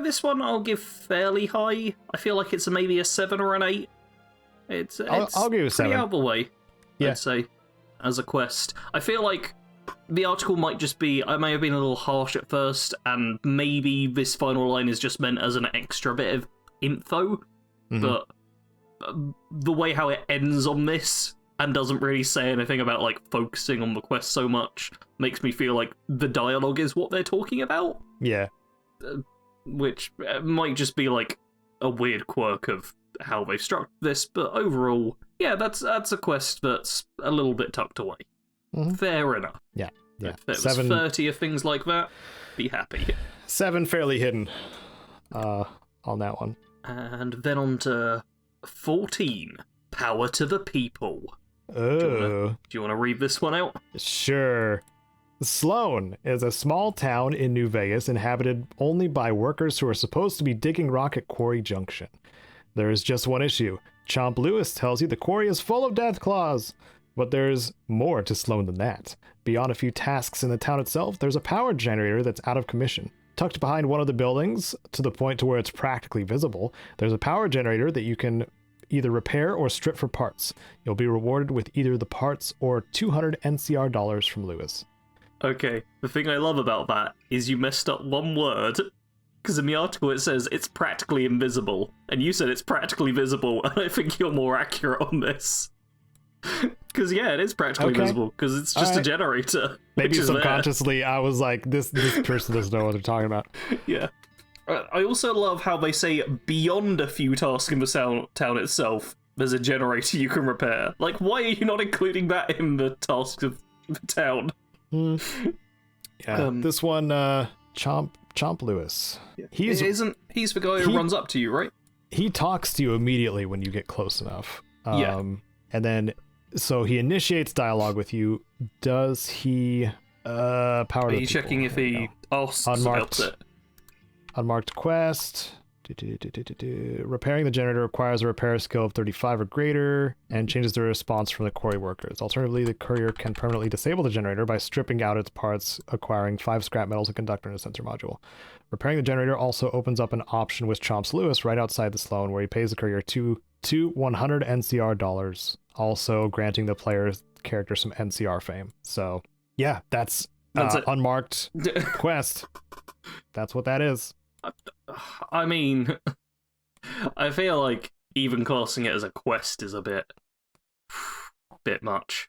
This one I'll give fairly high. I feel like it's maybe a 7 or an 8. I'll give it a 7. Out of the way, yeah. I'd say, as a quest. I feel like the article might just be, I may have been a little harsh at first, and maybe this final line is just meant as an extra bit of info, but the way how it ends on this and doesn't really say anything about like focusing on the quest so much makes me feel like the dialogue is what they're talking about. Yeah. Which might just be like a weird quirk of how they've structured this, but overall, yeah, that's a quest that's a little bit tucked away. Fair enough. Yeah. If there was 30 of things like that, be happy. 7 fairly hidden on that one. And then on to 14, Power to the People. Oh. Do you want to read this one out? Sure. Sloan is a small town in New Vegas inhabited only by workers who are supposed to be digging rock at Quarry Junction. There is just one issue. Chomp Lewis tells you the quarry is full of death claws. But there's more to Sloan than that. Beyond a few tasks in the town itself, there's a power generator that's out of commission. Tucked behind one of the buildings, to the point to where it's practically visible, there's a power generator that you can either repair or strip for parts. You'll be rewarded with either the parts or 200 NCR dollars from Lewis. Okay, the thing I love about that is you messed up one word, because in the article it says it's practically invisible, and you said it's practically visible, and I think you're more accurate on this. Because, yeah, it is practically visible, because it's just a generator. Maybe subconsciously I was like, this person doesn't know what they're talking about. Yeah. I also love how they say beyond a few tasks in the town itself, there's a generator you can repair. Like, why are you not including that in the tasks of the town? Yeah, this one, Chomp Chomp Lewis. He's the guy who runs up to you, right? He talks to you immediately when you get close enough. And then, so he initiates dialogue with you. Does he power? Are you checking if he asks about it? Unmarked quest. Repairing the generator requires a repair skill of 35 or greater and changes the response from the quarry workers. Alternatively, the courier can permanently disable the generator by stripping out its parts, acquiring 5 scrap metals, a conductor, and a sensor module. Repairing the generator also opens up an option with Chomps Lewis right outside the Sloan, where he pays the courier 100 NCR dollars, also granting the player's character some NCR fame. So, yeah, that's unmarked quest. That's what that is. I mean, I feel like even classing it as a quest is a bit much.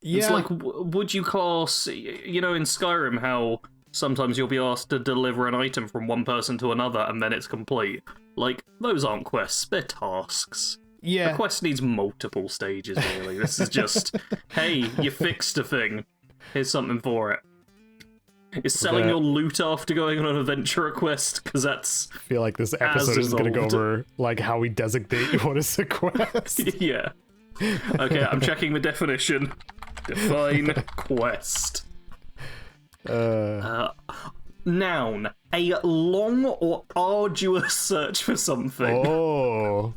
Yeah. It's like, would you class, in Skyrim, how sometimes you'll be asked to deliver an item from one person to another and then it's complete? Like, those aren't quests, they're tasks. Yeah. A quest needs multiple stages, really. This is just, hey, you fixed a thing, here's something for it. Is selling your loot after going on an adventure quest? Because that's. I feel like this episode is going to go over like how we designate what is a quest. Yeah. Okay, I'm checking the definition. Define quest. Noun: a long or arduous search for something. Oh,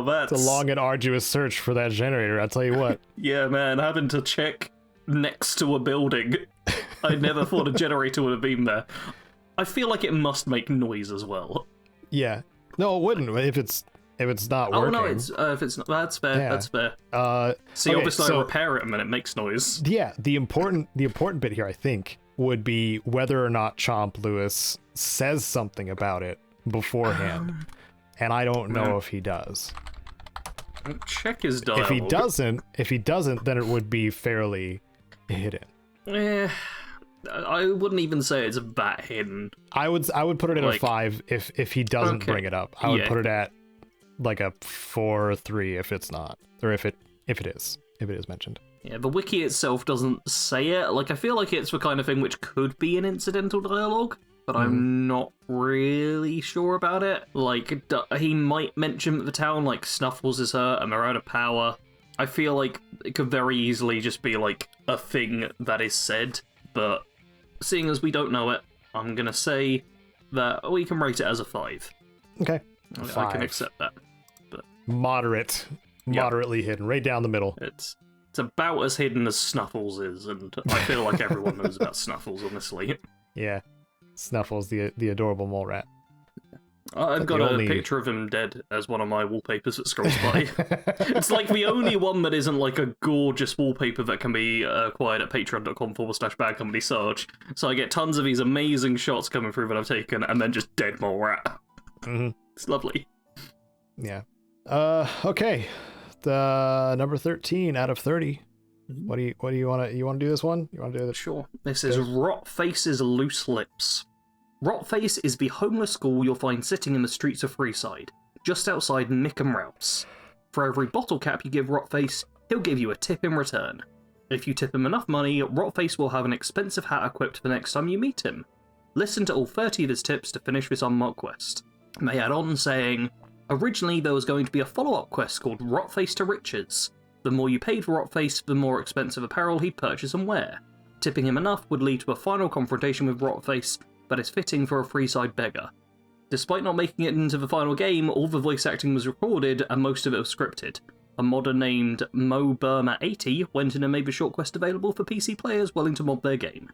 that's it's a long and arduous search for that generator. I'll tell you what. Yeah, man, having to check next to a building. I never thought a generator would have been there. I feel like it must make noise as well. Yeah. No, it wouldn't if it's not working. Oh no, if it's not, that's fair. Yeah. That's fair. Obviously I repair it and then it makes noise. Yeah, the important bit here, I think, would be whether or not Chomp Lewis says something about it beforehand. And I don't know if he does. Check his dialogue. If he doesn't, then it would be fairly hidden. I wouldn't even say it's that hidden. I would put it at a 5 if he doesn't bring it up. I would put it at like a 4 or 3 if it's not, or if it is mentioned. Yeah, the wiki itself doesn't say it. Like, I feel like it's the kind of thing which could be an incidental dialogue, but I'm not really sure about it. Like, he might mention that the town, like, Snuffles is hurt and they're out of power. I feel like it could very easily just be, like, a thing that is said, but seeing as we don't know it, I'm gonna say that we can rate it as a 5. Okay. I can accept that. But moderately hidden, right down the middle. It's about as hidden as Snuffles is, and I feel like everyone knows about Snuffles, honestly. Yeah. Snuffles, the adorable mole rat. I've got a picture of him dead as one of my wallpapers that scrolls by. It's like the only one that isn't like a gorgeous wallpaper that can be acquired at patreon.com/BADCOMPANYSARGE. So I get tons of these amazing shots coming through that I've taken, and then just dead mole rat. Mm-hmm. It's lovely. Yeah. Okay. The number 13 out of 30. What do you want to do this one? You want to do this? Sure. This is Rotface's Loose Lips. Rotface is the homeless school you'll find sitting in the streets of Freeside, just outside Nick and Ralph's. For every bottle cap you give Rotface, he'll give you a tip in return. If you tip him enough money, Rotface will have an expensive hat equipped the next time you meet him. Listen to all 30 of his tips to finish this unmarked quest. They add on saying, originally there was going to be a follow-up quest called Rotface to Riches. The more you paid for Rotface, the more expensive apparel he'd purchase and wear. Tipping him enough would lead to a final confrontation with Rotface that is fitting for a Freeside beggar. Despite not making it into the final game, all the voice acting was recorded and most of it was scripted. A modder named Mo Burma 80 went in and made the short quest available for PC players willing to mod their game.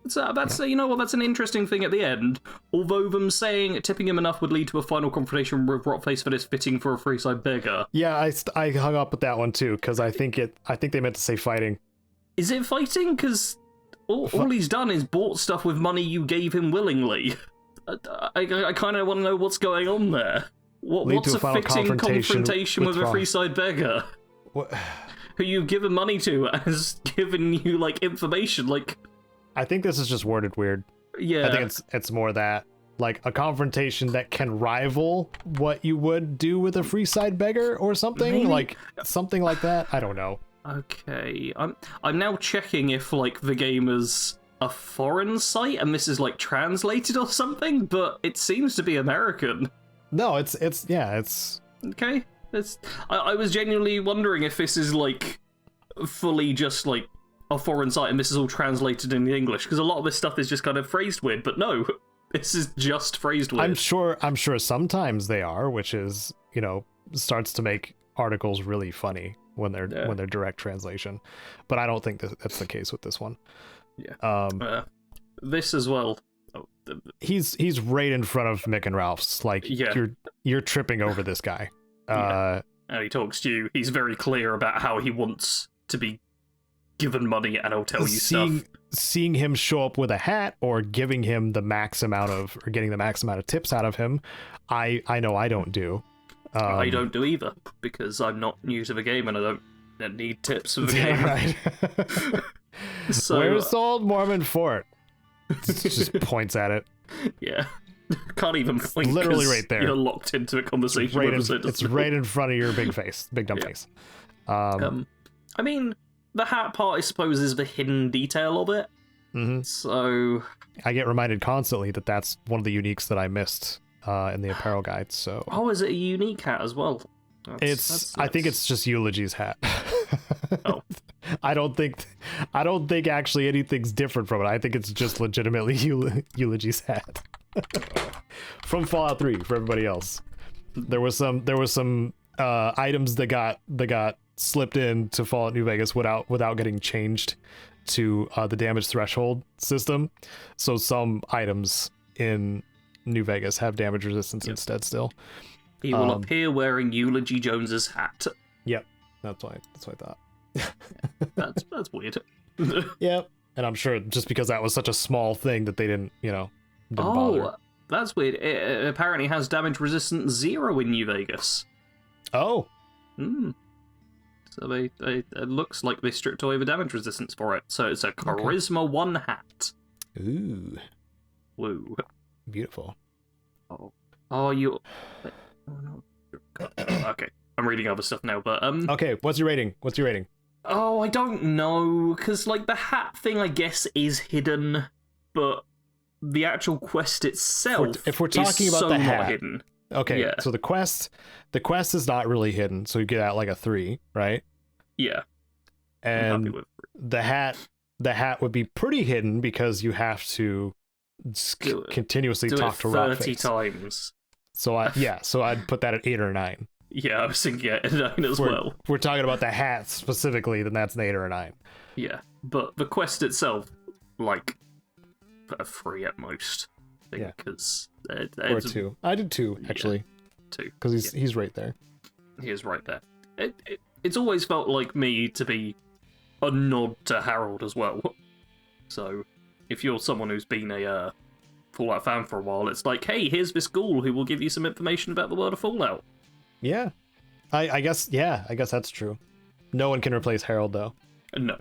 So that's you know what, that's an interesting thing at the end. Although them saying tipping him enough would lead to a final confrontation with Rotface that is fitting for a Freeside beggar. Yeah, I hung up with that one too because I think they meant to say fighting. Is it fighting? Because all he's done is bought stuff with money you gave him willingly. I kind of want to know what's going on there. What's a fitting confrontation with a Freeside beggar? What? Who you've given money to has given you, like, information, like... I think this is just worded weird. Yeah. I think it's more that, like, a confrontation that can rival what you would do with a Freeside beggar or something? Maybe? Like, something like that? I don't know. Okay. I'm now checking if, like, the game has a foreign site and this is like translated or something, but it seems to be American. No, it's Okay. I was genuinely wondering if this is like fully just like a foreign site and this is all translated in English, because a lot of this stuff is just kind of phrased weird, but no, this is just phrased weird. I'm sure sometimes they are, which is, you know, starts to make articles really funny when they're direct translation, but I don't think that's the case with this one. Yeah. This as well. Oh, he's right in front of Mick and Ralph's. Like, you're tripping over this guy. And he talks to you. He's very clear about how he wants to be given money, and he'll tell you stuff. Seeing him show up with a hat or giving him the max amount of, or getting the max amount of tips out of him, I know I don't do. I don't do either, because I'm not new to the game and I don't need tips for the game. Right. So, where's the old Mormon fort? Just points at it. Yeah. Can't even blink. Literally right there. You're locked into a conversation. It's right in front of your big face, big dumb face. I mean, the hat part, I suppose, is the hidden detail of it. Mm-hmm. So I get reminded constantly that that's one of the uniques that I missed in the apparel guide. So is it a unique hat as well? I think it's just Eulogy's hat. Oh. I don't think actually anything's different from it. I think it's just legitimately Eulogy's hat. From Fallout 3 for everybody else. There was some items that got slipped into Fallout New Vegas without getting changed to the damage threshold system. So some items in New Vegas have damage resistance instead still. He will appear wearing Eulogy Jones's hat. Yep. That's what I thought. That's weird. Yep. And I'm sure just because that was such a small thing that they didn't bother. That's weird. It apparently has damage resistance 0 in New Vegas. Oh. So it looks like they stripped away the damage resistance for it. So it's a Charisma 1 hat. Ooh. Woo. Beautiful. Oh, you... Oh, no. Okay. I'm reading other stuff now, but Okay, what's your rating? Oh, I don't know, because like the hat thing, I guess, is hidden, but the actual quest itself, if we're talking about so the hat, not hidden. Okay, yeah. So the quest is not really hidden, so you get out like a 3, right? Yeah. And the hat would be pretty hidden because you have to continuously talk to Rockface 30 times. So I'd put that at 8 or 9. Yeah, I was thinking at 9 as well. If we're talking about the hat specifically, then that's an 8 or a 9. Yeah, but the quest itself, like, a 3 at most. I think, because or 2. I did 2 actually. Yeah, 2, because he's right there. He is right there. It's always felt like me to be a nod to Harold as well. So, if you're someone who's been a Fallout fan for a while, it's like, hey, here's this ghoul who will give you some information about the world of Fallout. Yeah. I guess that's true. No one can replace Harold, though. No.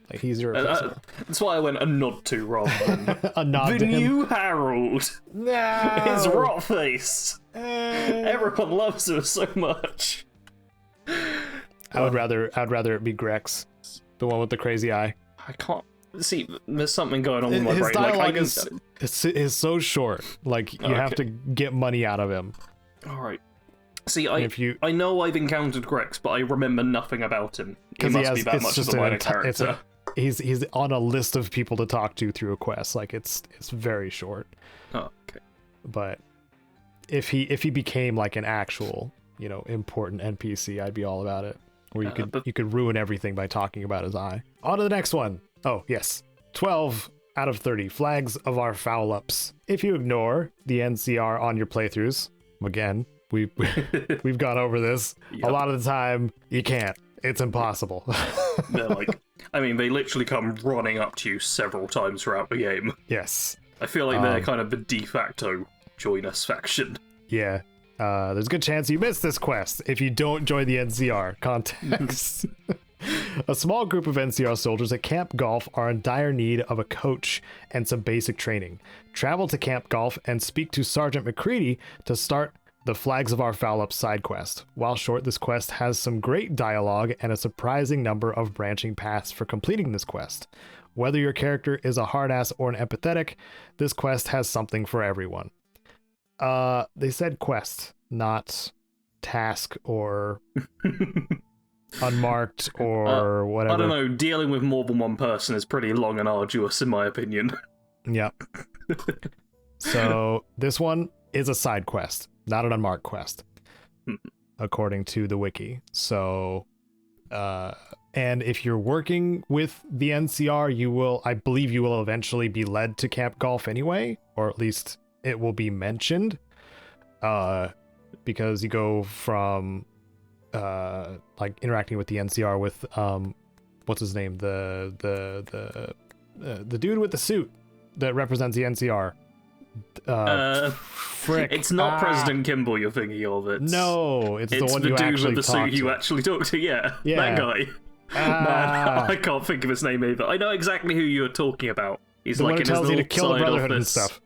Like, he's your replacement. That's why I went a nod to rather than a nod the to him. new Harold. No! His rot face. Everyone loves him so much. I'd rather it be Grex, the one with the crazy eye. I can't see. There's something going on with my brain. His dialogue is so short. Like, you have to get money out of him. All right. See, I know I've encountered Grex, but I remember nothing about him. He must be that much of a minor character. He's on a list of people to talk to through a quest. Like, it's very short. Oh, okay. But if he became like an actual, important NPC, I'd be all about it. Where you could ruin everything by talking about his eye. On to the next one. Oh, yes. 12 out of 30 flags of our foul ups. If you ignore the NCR on your playthroughs, again, we've gone over this. Yep. A lot of the time, you can't. It's impossible. They're like, they literally come running up to you several times throughout the game. Yes. I feel like they're kind of the de facto join us faction. Yeah. There's a good chance you missed this quest if you don't join the NCR. Context. A small group of NCR soldiers at Camp Golf are in dire need of a coach and some basic training. Travel to Camp Golf and speak to Sergeant McCready to start the Flags of Our Foul Up side quest. While short, this quest has some great dialogue and a surprising number of branching paths for completing this quest. Whether your character is a hard ass or an empathetic, this quest has something for everyone. They said quest, not task or unmarked or whatever. I don't know, dealing with more than one person is pretty long and arduous in my opinion. Yep. So this one is a side quest, not an unmarked quest, according to the wiki. So, and if you're working with the NCR, I believe you will eventually be led to Camp Golf anyway, or at least it will be mentioned, because you go from like interacting with the NCR with what's his name, the dude with the suit that represents the NCR. Frick. It's not President Kimball you're thinking of. No, it's the one you actually with the suit you actually talked to. Yeah, that guy. Man, I can't think of his name either. I know exactly who you're talking about. He's the like one in who tells his you to kill the Brotherhood and office. stuff.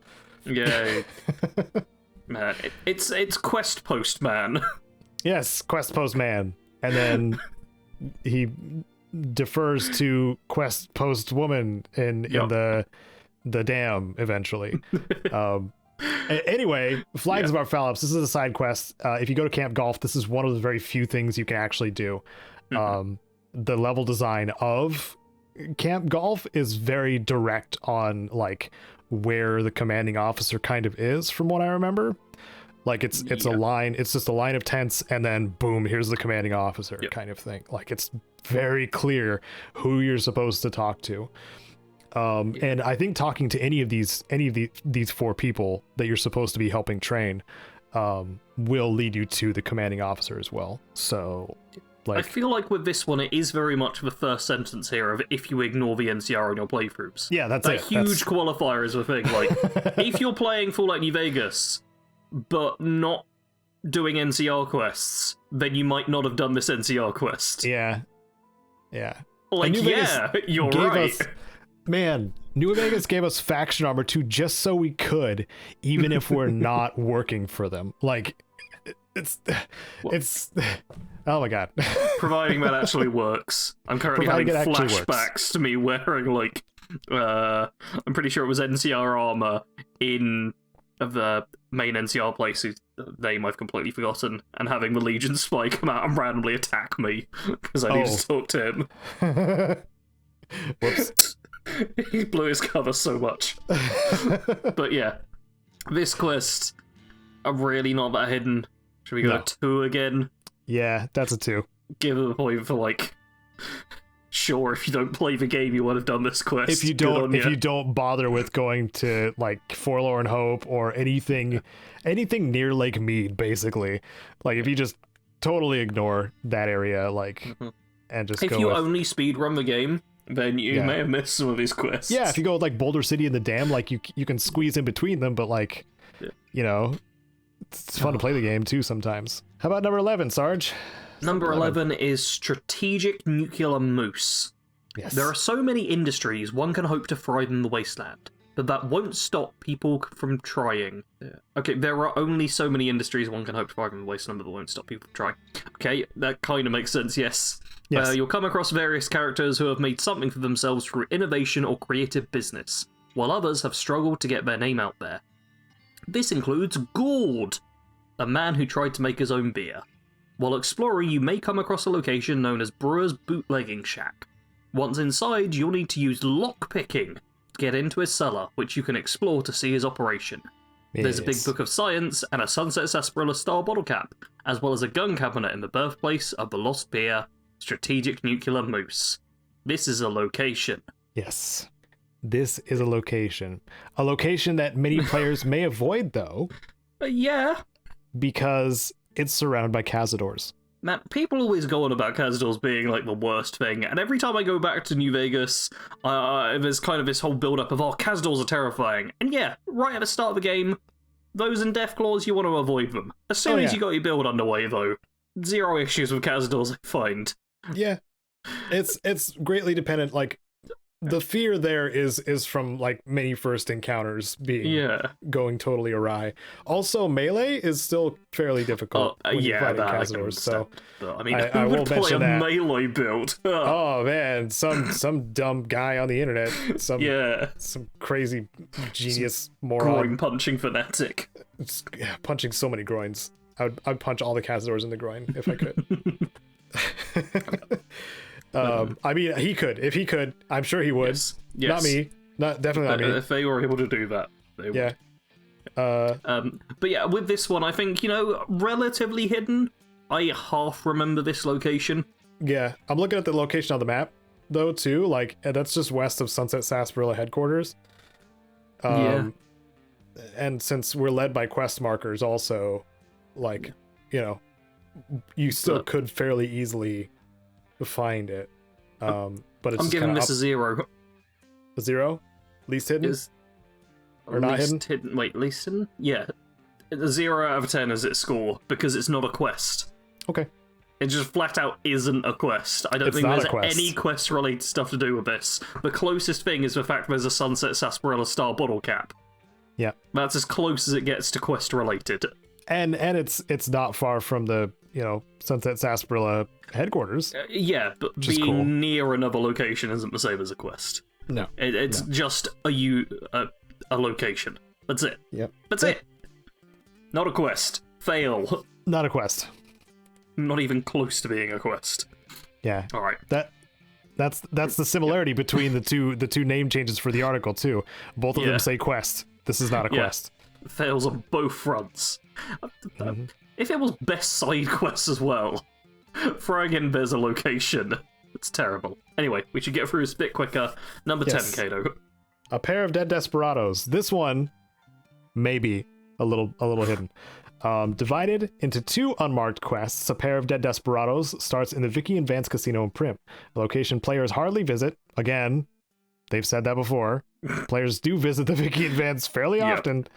Yeah, man, it's Quest Post Man. Yes, Quest Post Man, and then he defers to Quest Post Woman in the dam eventually. Anyway, Flags of Our Phalops, this is a side quest. If you go to Camp Golf, this is one of the very few things you can actually do. The level design of Camp Golf is very direct on like where the commanding officer kind of is, from what I remember. Like it's a line, it's just a line of tents, and then boom, here's the commanding officer kind of thing. Like it's very clear who you're supposed to talk to. And I think talking to any of these four people that you're supposed to be helping train will lead you to the commanding officer as well. So like, I feel like with this one, it is very much the first sentence here of if you ignore the NCR in your playthroughs. Yeah, that's that it. Huge qualifier is the thing. Like, if you're playing Fallout New Vegas, but not doing NCR quests, then you might not have done this NCR quest. Yeah. Like, you're right. Man, New Vegas gave us faction armor too, just so we could, even if we're not working for them. Like, it's oh my god. Providing that actually works. I'm currently having flashbacks to me wearing, like, I'm pretty sure it was NCR armor in the main NCR place, whose name I've completely forgotten, and having the Legion spy come out and randomly attack me, because I need to talk to him. Whoops. He blew his cover so much. But yeah, this quest are really not that hidden. Should we go to 2 again? Yeah, that's a 2. Give it a point for like, sure, if you don't play the game, you would have done this quest. If you don't bother with going to like Forlorn Hope or anything near Lake Mead, basically, like if you just totally ignore that area, like, and just if you only speedrun the game, then you may have missed some of these quests. Yeah, if you go like Boulder City and the Dam, like you can squeeze in between them, but like, you know, it's fun to play the game too sometimes. How about number 11, Sarge? Number 11 is Strategic Nuclear Moose. Yes. There are so many industries one can hope to thrive in the wasteland, but that won't stop people from trying. Okay, there are only so many industries one can hope to thrive in the wasteland, but that won't stop people from trying. Okay, that kind of makes sense, yes. You'll come across various characters who have made something for themselves through innovation or creative business, while others have struggled to get their name out there. This includes Gord, a man who tried to make his own beer. While exploring, you may come across a location known as Brewer's Bootlegging Shack. Once inside, you'll need to use lockpicking to get into his cellar, which you can explore to see his operation. There's a big book of science and a Sunset Sarsaparilla-style bottle cap, as well as a gun cabinet in the birthplace of the lost beer, Strategic Nuclear Moose. This is a location. Yes. This is a location. A location that many players may avoid, though. Yeah. Because it's surrounded by Cazadors. Man, people always go on about Cazadors being like the worst thing, and every time I go back to New Vegas, there's kind of this whole build-up of, Cazadors are terrifying. And yeah, right at the start of the game, those in Deathclaws, you want to avoid them. As soon as you got your build underway, though, zero issues with Cazadors, I find. Yeah. It's greatly dependent, like, the fear there is from like many first encounters going totally awry. Also, melee is still fairly difficult when you're fighting Cazadors. So I mean, I who will would play mention a that. melee build? Oh man, some dumb guy on the internet, some crazy genius moron, groin punching fanatic, punching so many groins. I'd punch all the Cazadors in the groin if I could. I mean, he could. If he could, I'm sure he would. Yes. Not me. Definitely not me. If they were able to do that, they would. Yeah. But yeah, with this one, I think, relatively hidden. I half remember this location. Yeah, I'm looking at the location on the map, though, too. Like, that's just west of Sunset Sarsaparilla headquarters. And since we're led by quest markers also, like, you still could fairly easily find it. But it's I'm giving this a 0. A 0? Least hidden? Or not hidden? Wait, least hidden? Yeah. A 0 out of 10 is its score, because it's not a quest. Okay. It just flat out isn't a quest. I don't think there's any quest-related stuff to do with this. The closest thing is the fact there's a Sunset Sarsaparilla Star bottle cap. Yeah. That's as close as it gets to quest-related. And it's not far from the, Sunset Sarsaparilla headquarters. Yeah, but being near another location isn't the same as a quest. No. It's just a location. That's it. Yep. That's it. Not a quest. Fail. Not a quest. Not even close to being a quest. Yeah. All right. That's the similarity between the two name changes for the article too. Both of them say quest. This is not a quest. Fails on both fronts. If it was best side quest as well, throwing in there's a location. It's terrible. Anyway, we should get through this a bit quicker. Number 10, Caedo. A pair of dead desperados. This one, maybe a little hidden. Divided into 2 unmarked quests, a pair of dead desperados starts in the Vicky and Vance Casino in Prim. A location players hardly visit. Again, they've said that before. Players do visit the Vicky and Vance fairly often.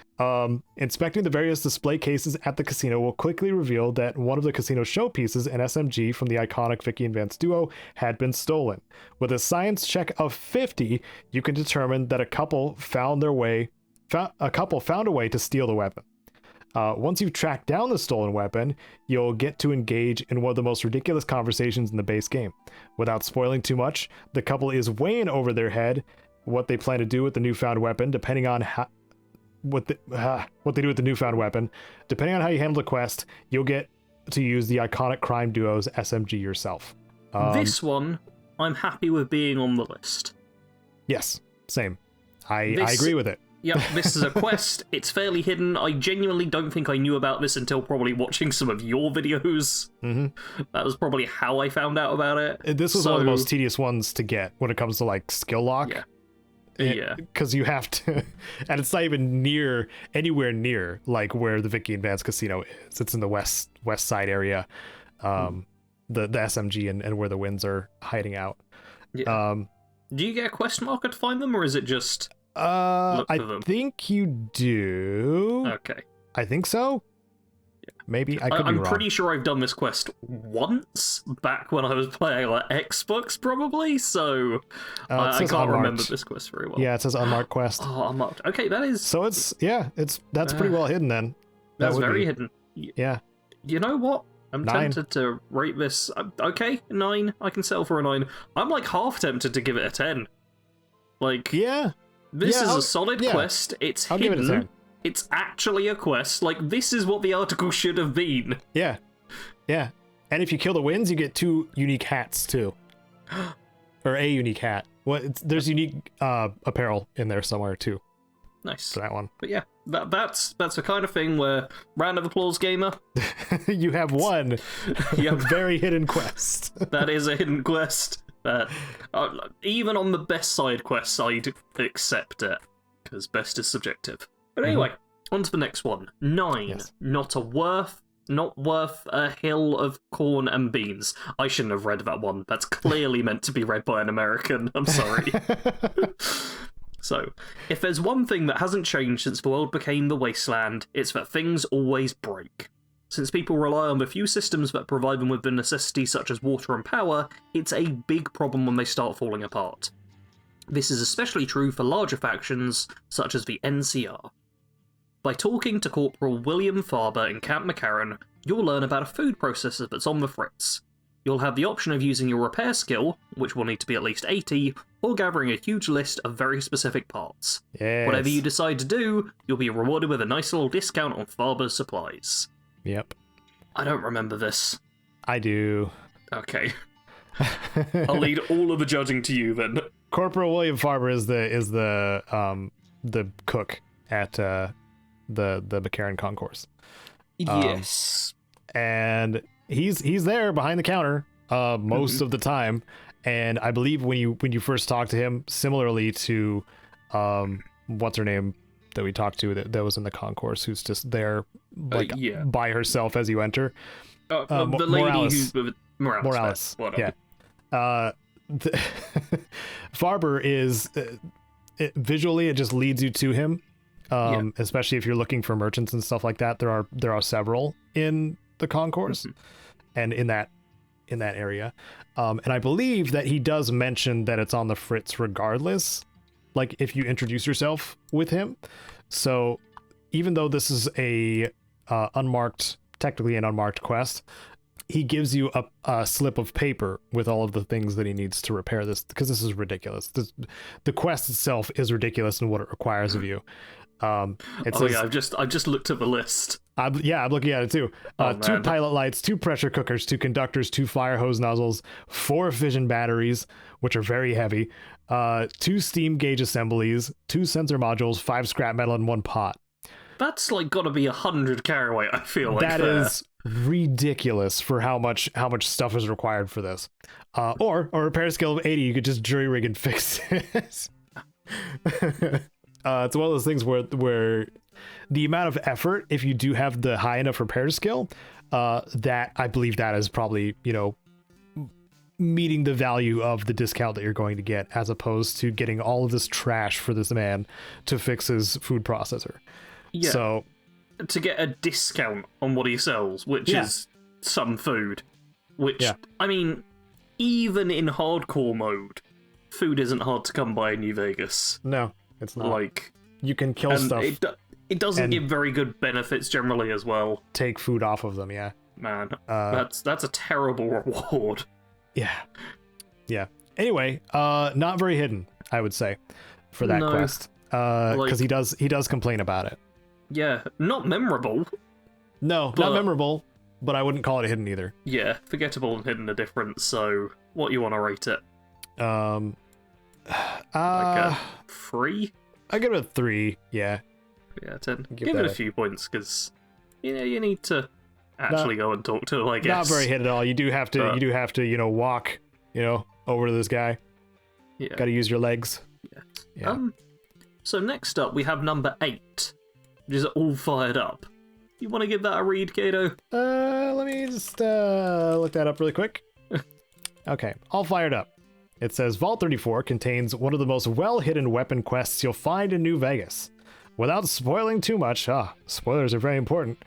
Inspecting the various display cases at the casino will quickly reveal that one of the casino showpieces, an SMG from the iconic Vicky and Vance duo, had been stolen. With a science check of 50, you can determine that a couple found a way to steal the weapon. Once you've tracked down the stolen weapon, you'll get to engage in one of the most ridiculous conversations in the base game. Without spoiling too much, the couple is weighing over their head what they plan to do with the newfound weapon, depending on what they do with the newfound weapon. Depending on how you handle the quest, you'll get to use the iconic crime duo's SMG yourself. This one, I'm happy with being on the list. Yes, same. I agree with it. Yep, this is a quest. It's fairly hidden. I genuinely don't think I knew about this until probably watching some of your videos. That was probably how I found out about it. This was one of the most tedious ones to get when it comes to like skill lock. Yeah. Because you have to, and it's not even anywhere near like where the Vicky and Vance Casino is. It's in the west side area, the SMG and where the winds are hiding out. Yeah. Do you get a quest marker to find them, or is it just? I think you do. Okay. I think so. Yeah. Maybe I could be wrong. I'm pretty sure I've done this quest once back when I was playing like Xbox, probably. So I can't remember this quest very well. Yeah, it says unmarked quest. Oh, unmarked. Okay, that is. So that's pretty well hidden then. That's very hidden. Yeah. You know what? I'm 9. tempted to rate this. Okay, 9. I can settle for a 9. I'm like half tempted to give it a 10. Like, this is a solid quest. It's hidden. Give it a 10. It's actually a quest. Like, this is what the article should have been. Yeah. Yeah. And if you kill the winds, you get 2 unique hats too. Or a unique hat. There's unique apparel in there somewhere too. Nice. For that one. But yeah, that's the kind of thing where, round of applause, gamer. You have one very hidden quest. That is a hidden quest. Even on the best side quests, I'd accept it, because best is subjective. But anyway, on to the next one. 9. Yes. Not worth a hill of corn and beans. I shouldn't have read that one. That's clearly meant to be read by an American. I'm sorry. So, if there's one thing that hasn't changed since the world became the wasteland, it's that things always break. Since people rely on the few systems that provide them with the necessities such as water and power, it's a big problem when they start falling apart. This is especially true for larger factions, such as the NCR. By talking to Corporal William Farber in Camp McCarran, you'll learn about a food processor that's on the fritz. You'll have the option of using your repair skill, which will need to be at least 80, or gathering a huge list of very specific parts. Yes. Whatever you decide to do, you'll be rewarded with a nice little discount on Farber's supplies. Yep. I don't remember this. I do. Okay. I'll lead all of the judging to you then. Corporal William Farber is the cook at the McCarran concourse. Yes. And he's there behind the counter most of the time, and I believe when you first talk to him, similarly to what's her name that we talked to that was in the concourse, who's just there like by herself as you enter. The lady Morales. who's Morales. Yeah. Farber is visually, it just leads you to him, especially if you're looking for merchants and stuff like that. There are several in the concourse and in that area, and I believe that he does mention that it's on the fritz regardless, like if you introduce yourself with him. So even though this is a technically an unmarked quest, he gives you a slip of paper with all of the things that he needs to repair this, because this is ridiculous. The quest itself is ridiculous in what it requires of you. It says, I've just looked at the list. I'm looking at it too. 2 pilot lights, 2 pressure cookers, 2 conductors, 2 fire hose nozzles, 4 fission batteries, which are very heavy, 2 steam gauge assemblies, 2 sensor modules, 5 scrap metal, and 1 pot. That's like got to be 100 carry, I feel like. That is ridiculous for how much stuff is required for this. Or a repair skill of 80, you could just jury rig and fix it. It's one of those things where the amount of effort, if you do have the high enough repair skill, that I believe that is probably, meeting the value of the discount that you're going to get, as opposed to getting all of this trash for this man to fix his food processor. Yeah. So to get a discount on what he sells, which is some food, which, I mean, even in hardcore mode, food isn't hard to come by in New Vegas. No, it's not. Like, you can kill stuff. It doesn't give very good benefits generally as well. Take food off of them, yeah. Man, that's a terrible reward. Yeah. Anyway, not very hidden, I would say, for that quest. Because he does complain about it. Yeah, not memorable. No, not memorable, but I wouldn't call it hidden either. Yeah, forgettable and hidden are different, so what you want to rate it? Like a 3? I give it a 3, yeah. Yeah, 10. Give it a few points, because you need to actually go and talk to him, I guess. Not very hidden at all. You do have to, walk, over to this guy. Yeah. Gotta use your legs. Yeah. So next up, we have number 8. Which is all fired up. You want to give that a read, Caedo? Let me just look that up really quick. Okay, all fired up. It says Vault 34 contains one of the most well-hidden weapon quests you'll find in New Vegas. Without spoiling too much, spoilers are very important.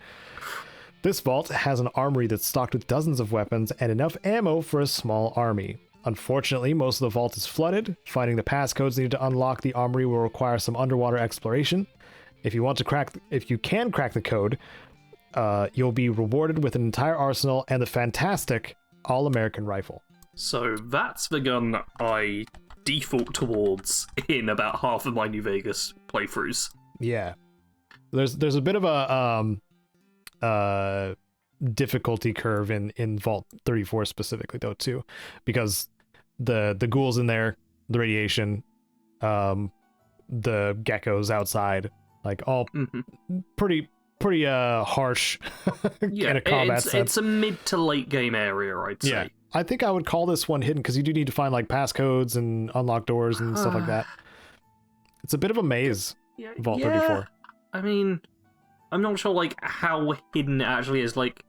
This vault has an armory that's stocked with dozens of weapons and enough ammo for a small army. Unfortunately, most of the vault is flooded. Finding the passcodes needed to unlock the armory will require some underwater exploration. If you can crack the code, you'll be rewarded with an entire arsenal and the fantastic All-American rifle. So that's the gun I default towards in about half of my New Vegas playthroughs. Yeah, there's a bit of a difficulty curve in Vault 34 specifically though too, because the ghouls in there, the radiation, the geckos outside. Like all pretty harsh kind of combat sense. It's a mid to late game area, I'd say. Yeah, I think I would call this one hidden because you do need to find like passcodes and unlock doors and stuff like that. It's a bit of a maze. Vault 34. I mean, I'm not sure like how hidden it actually is. Like,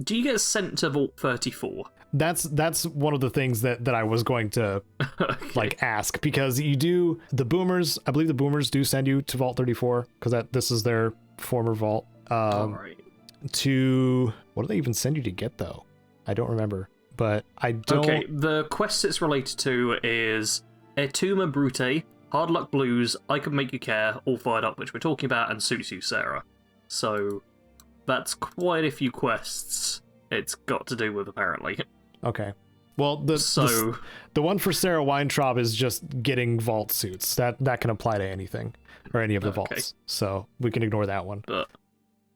do you get sent to Vault 34? That's one of the things that I was going to like ask, because you do the boomers. I believe the boomers do send you to Vault 34 because this is their former vault. Right. To what do they even send you to get though? I don't remember, but I don't. Okay, the quest it's related to is Etuma Brute, Hard Luck Blues, I Could Make You Care, All Fired Up, which we're talking about, and Suits You, Sarah. So that's quite a few quests it's got to do with, apparently. Okay. Well, the one for Sarah Weintraub is just getting vault suits. That can apply to anything or any of the vaults. So we can ignore that one. But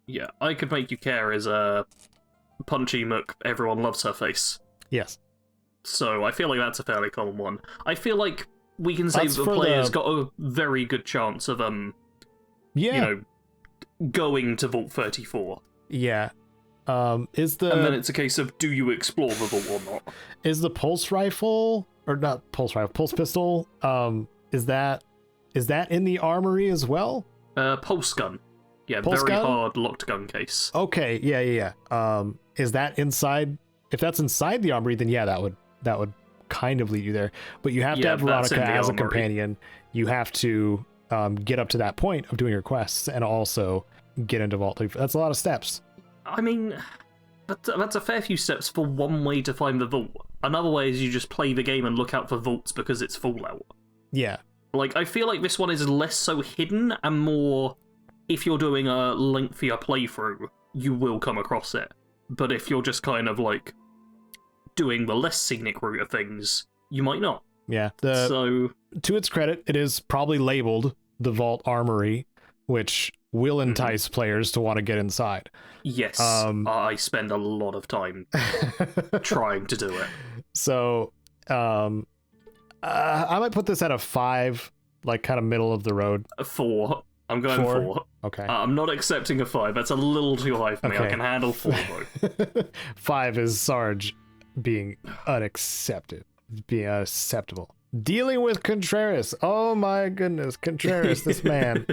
yeah, I Could Make You Care is a punchy mook. Everyone loves her face. Yes. So I feel like that's a fairly common one. I feel like we can say that the player's got a very good chance of going to Vault 34. Yeah. And then it's a case of, do you explore the vault or not? Is the pulse rifle, or not pulse rifle, pulse pistol, is that in the armory as well? Pulse gun. Yeah, pulse very gun? hard locked gun case. Okay, yeah. Is that inside? If that's inside the armory, then yeah, that would kind of lead you there. But you have to have Veronica as a companion. You have to get up to that point of doing your quests and also get into Vault 3. That's a lot of steps. I mean, that's a fair few steps for one way to find the vault. Another way is you just play the game and look out for vaults because it's Fallout. Yeah. Like, I feel like this one is less so hidden and more, if you're doing a lengthier playthrough, you will come across it. But if you're just kind of, like, doing the less scenic route of things, you might not. Yeah. To its credit, it is probably labeled the Vault Armory, which will entice players to want to get inside. Yes, I spend a lot of time trying to do it. So, I might put this at a 5, like kind of middle of the road. A 4. I'm going 4. Okay. I'm not accepting a 5. That's a little too high for me. I can handle 4 though. 5 is Sarge being unacceptable. Dealing with Contreras. Oh my goodness, Contreras, this man.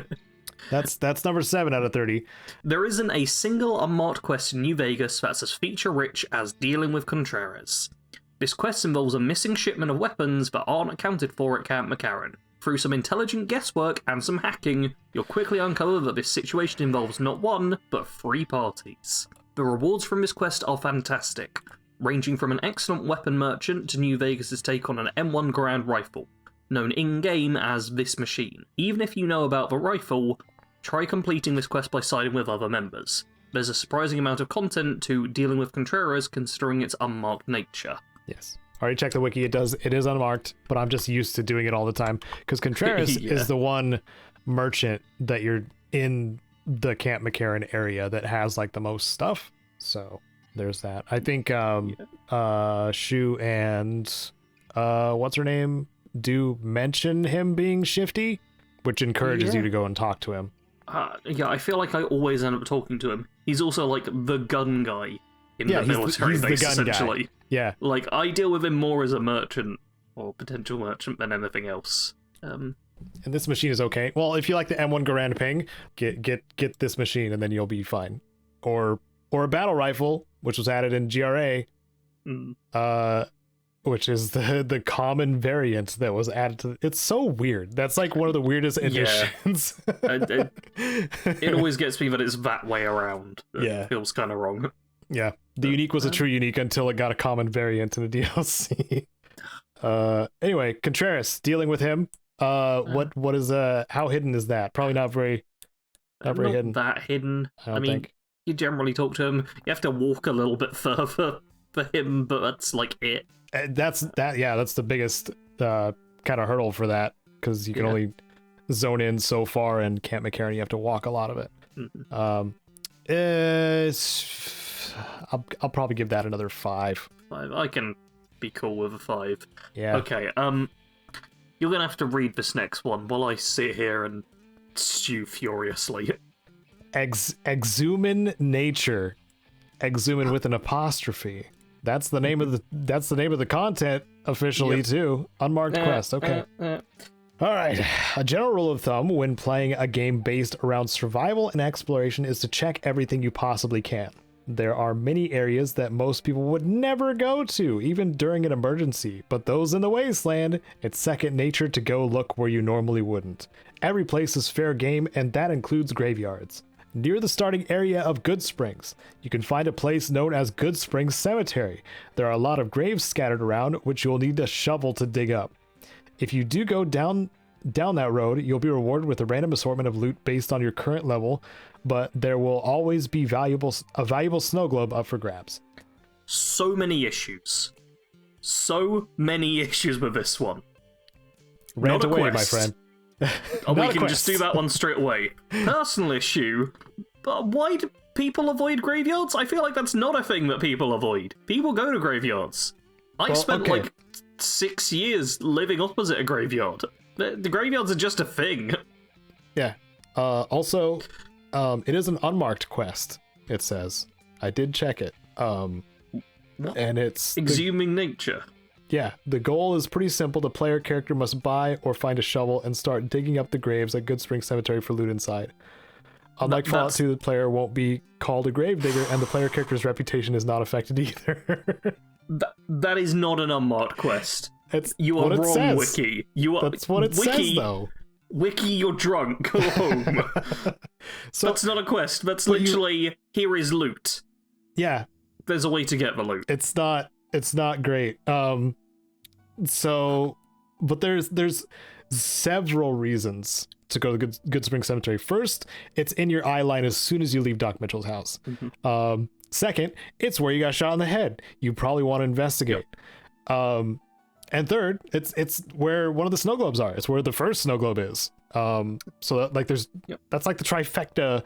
That's number 7 out of 30. There isn't a single unmarked quest in New Vegas that's as feature-rich as Dealing with Contreras. This quest involves a missing shipment of weapons that aren't accounted for at Camp McCarran. Through some intelligent guesswork and some hacking, you'll quickly uncover that this situation involves not 1, but 3 parties. The rewards from this quest are fantastic, ranging from an excellent weapon merchant to New Vegas' take on an M1 Garand rifle, known in-game as this machine. Even if you know about the rifle, try completing this quest by siding with other members. There's a surprising amount of content to Dealing with Contreras considering its unmarked nature. Yes. Already checked the wiki, it is unmarked, but I'm just used to doing it all the time, because Contreras is the one merchant that you're in the Camp McCarran area that has like the most stuff, so there's that. I think Shu and what's her name do mention him being shifty, which encourages you to go and talk to him. Yeah, I feel like I always end up talking to him. He's also like the gun guy in the military base, essentially. Guy. Yeah. Like, I deal with him more as a merchant, or potential merchant, than anything else. And this machine is okay. Well, if you like the M1 Garand ping, get this machine and then you'll be fine. Or a battle rifle, which was added in GRA, which is the common variant that was added to. It's so weird. That's like one of the weirdest additions. It always gets me that it's that way around. It feels kind of wrong. Yeah, the unique was a true unique until it got a common variant in the DLC. Anyway, Contreras, dealing with him. What is how hidden is that? Probably not very hidden. That hidden. I mean, think. You generally talk to him. You have to walk a little bit further for him, but that's like it. That's the biggest kind of hurdle for that, because you can only zone in so far, and Camp McCarran you have to walk a lot of it. I'll probably give that another 5. 5. I can be cool with a 5. Yeah. Okay. You're gonna have to read this next one while I sit here and stew furiously. Exhuman Nature. Exhuman with an apostrophe. That's the name of the content officially too. Unmarked quest. Okay. All right. A general rule of thumb when playing a game based around survival and exploration is to check everything you possibly can. There are many areas that most people would never go to, even during an emergency, but those in the wasteland, it's second nature to go look where you normally wouldn't. Every place is fair game, and that includes graveyards. Near the starting area of Good Springs, you can find a place known as Good Springs Cemetery. There are a lot of graves scattered around, which you'll need a shovel to dig up. If you do go down that road, you'll be rewarded with a random assortment of loot based on your current level, but there will always be a valuable snow globe up for grabs. So many issues. So many issues with this one. Rant away, my friend. We can just do that one straight away. Personal issue, but why do people avoid graveyards? I feel like that's not a thing that people avoid. People go to graveyards. I spent like 6 years living opposite a graveyard. The graveyards are just a thing. Yeah. Also, it is an unmarked quest, it says. I did check it. And it's... Exhuming nature. Yeah, the goal is pretty simple. The player character must buy or find a shovel and start digging up the graves at Goodspring Cemetery for loot inside. Unlike Fallout 2, the player won't be called a gravedigger, and the player character's reputation is not affected either. That is not an unmarked quest. You are wrong, says. Wiki. That's what it says, though. Wiki, you're drunk. Go home. So that's not a quest. That's literally, here is loot. Yeah. There's a way to get the loot. It's not great. But there's several reasons to go to Goodspring Cemetery. First, it's in your eye line as soon as you leave Doc Mitchell's house. Mm-hmm. Second, it's where you got shot in the head. You probably want to investigate. Yep. And third, it's where one of the snow globes are. It's where the first snow globe is. So that's like the trifecta.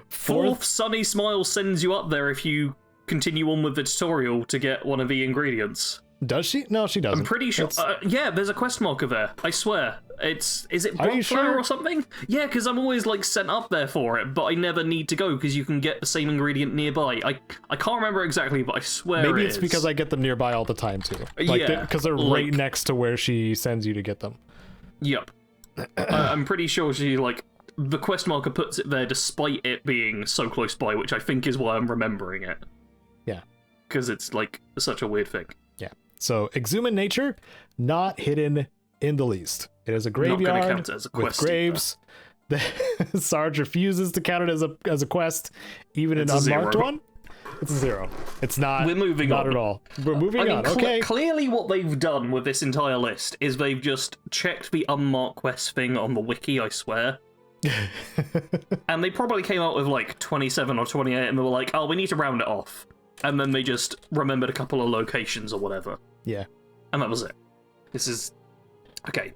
Fourth, Sunny Smile sends you up there if you continue on with the tutorial to get one of the ingredients. Does she? No, she doesn't. I'm pretty sure. Yeah, there's a quest marker there. I swear. Is it Blockflower or something? Yeah, because I'm always like sent up there for it, but I never need to go because you can get the same ingredient nearby. I can't remember exactly, but I swear maybe it's because I get them nearby all the time too. Because they're right next to where she sends you to get them. Yep. I'm pretty sure she the quest marker puts it there despite it being so close by, which I think is why I'm remembering it. Yeah. Because it's such a weird thing. Yeah. So Exhuming Nature, not hidden in the least. It is a graveyard with graves. Sarge refuses to count it as a quest, even an unmarked one. It's a 0. It's not. We're moving on. Not at all. We're moving on. Okay. Clearly, what they've done with this entire list is they've just checked the unmarked quest thing on the wiki. I swear. And they probably came out with 27 or 28, and they were like, "Oh, we need to round it off." And then they just remembered a couple of locations or whatever. Yeah. And that was it. This is okay.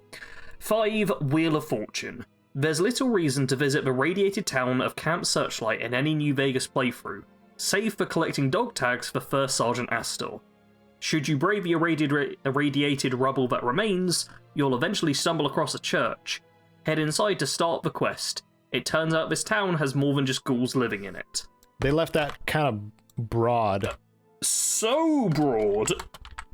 5, Wheel of Fortune. There's little reason to visit the radiated town of Camp Searchlight in any New Vegas playthrough, save for collecting dog tags for First Sergeant Astor. Should you brave the irradiated rubble that remains, you'll eventually stumble across a church. Head inside to start the quest. It turns out this town has more than just ghouls living in it. They left that kind of broad. So broad.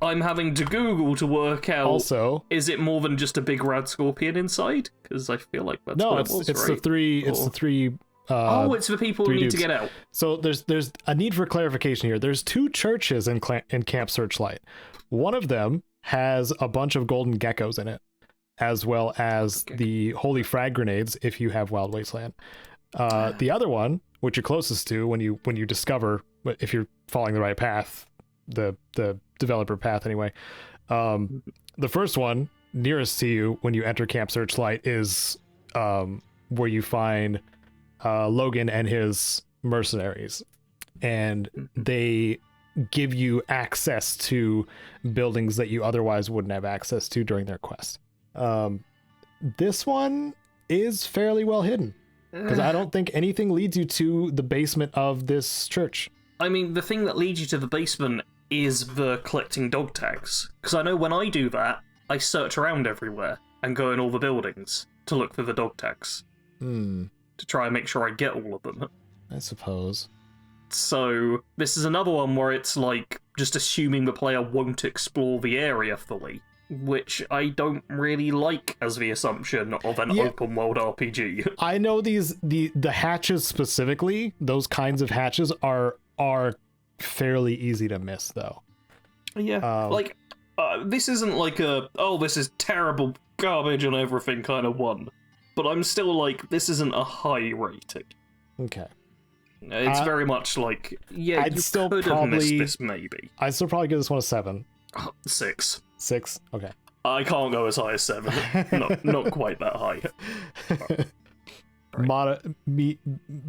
I'm having to Google to work out. Also, is it more than just a big rad scorpion inside? Because I feel like that's what it was, it's right? the three. It's the three. It's the people who need dudes to get out. So there's a need for clarification here. There's 2 churches in Camp Searchlight. One of them has a bunch of golden geckos in it, as well as the holy frag grenades if you have Wild Wasteland. The other one, which you're closest to when you discover, if you're following the right path, the developer path anyway, the first one nearest to you when you enter Camp Searchlight is where you find Logan and his mercenaries, and they give you access to buildings that you otherwise wouldn't have access to during their quest. This one is fairly well hidden, because I don't think anything leads you to the basement of this church. I mean, the thing that leads you to the basement is the collecting dog tags. Because I know when I do that, I search around everywhere and go in all the buildings to look for the dog tags. To try and make sure I get all of them. I suppose. So, this is another one where it's just assuming the player won't explore the area fully, which I don't really like as the assumption of an open world RPG. I know the hatches specifically, those kinds of hatches are fairly easy to miss though. Yeah. This isn't this is terrible garbage on everything kind of one. But I'm still this isn't a high rating. Okay. It's very much I'd you still could have missed this maybe. I'd still probably give this one a 7. 6. 6? Okay. I can't go as high as 7. Not quite that high.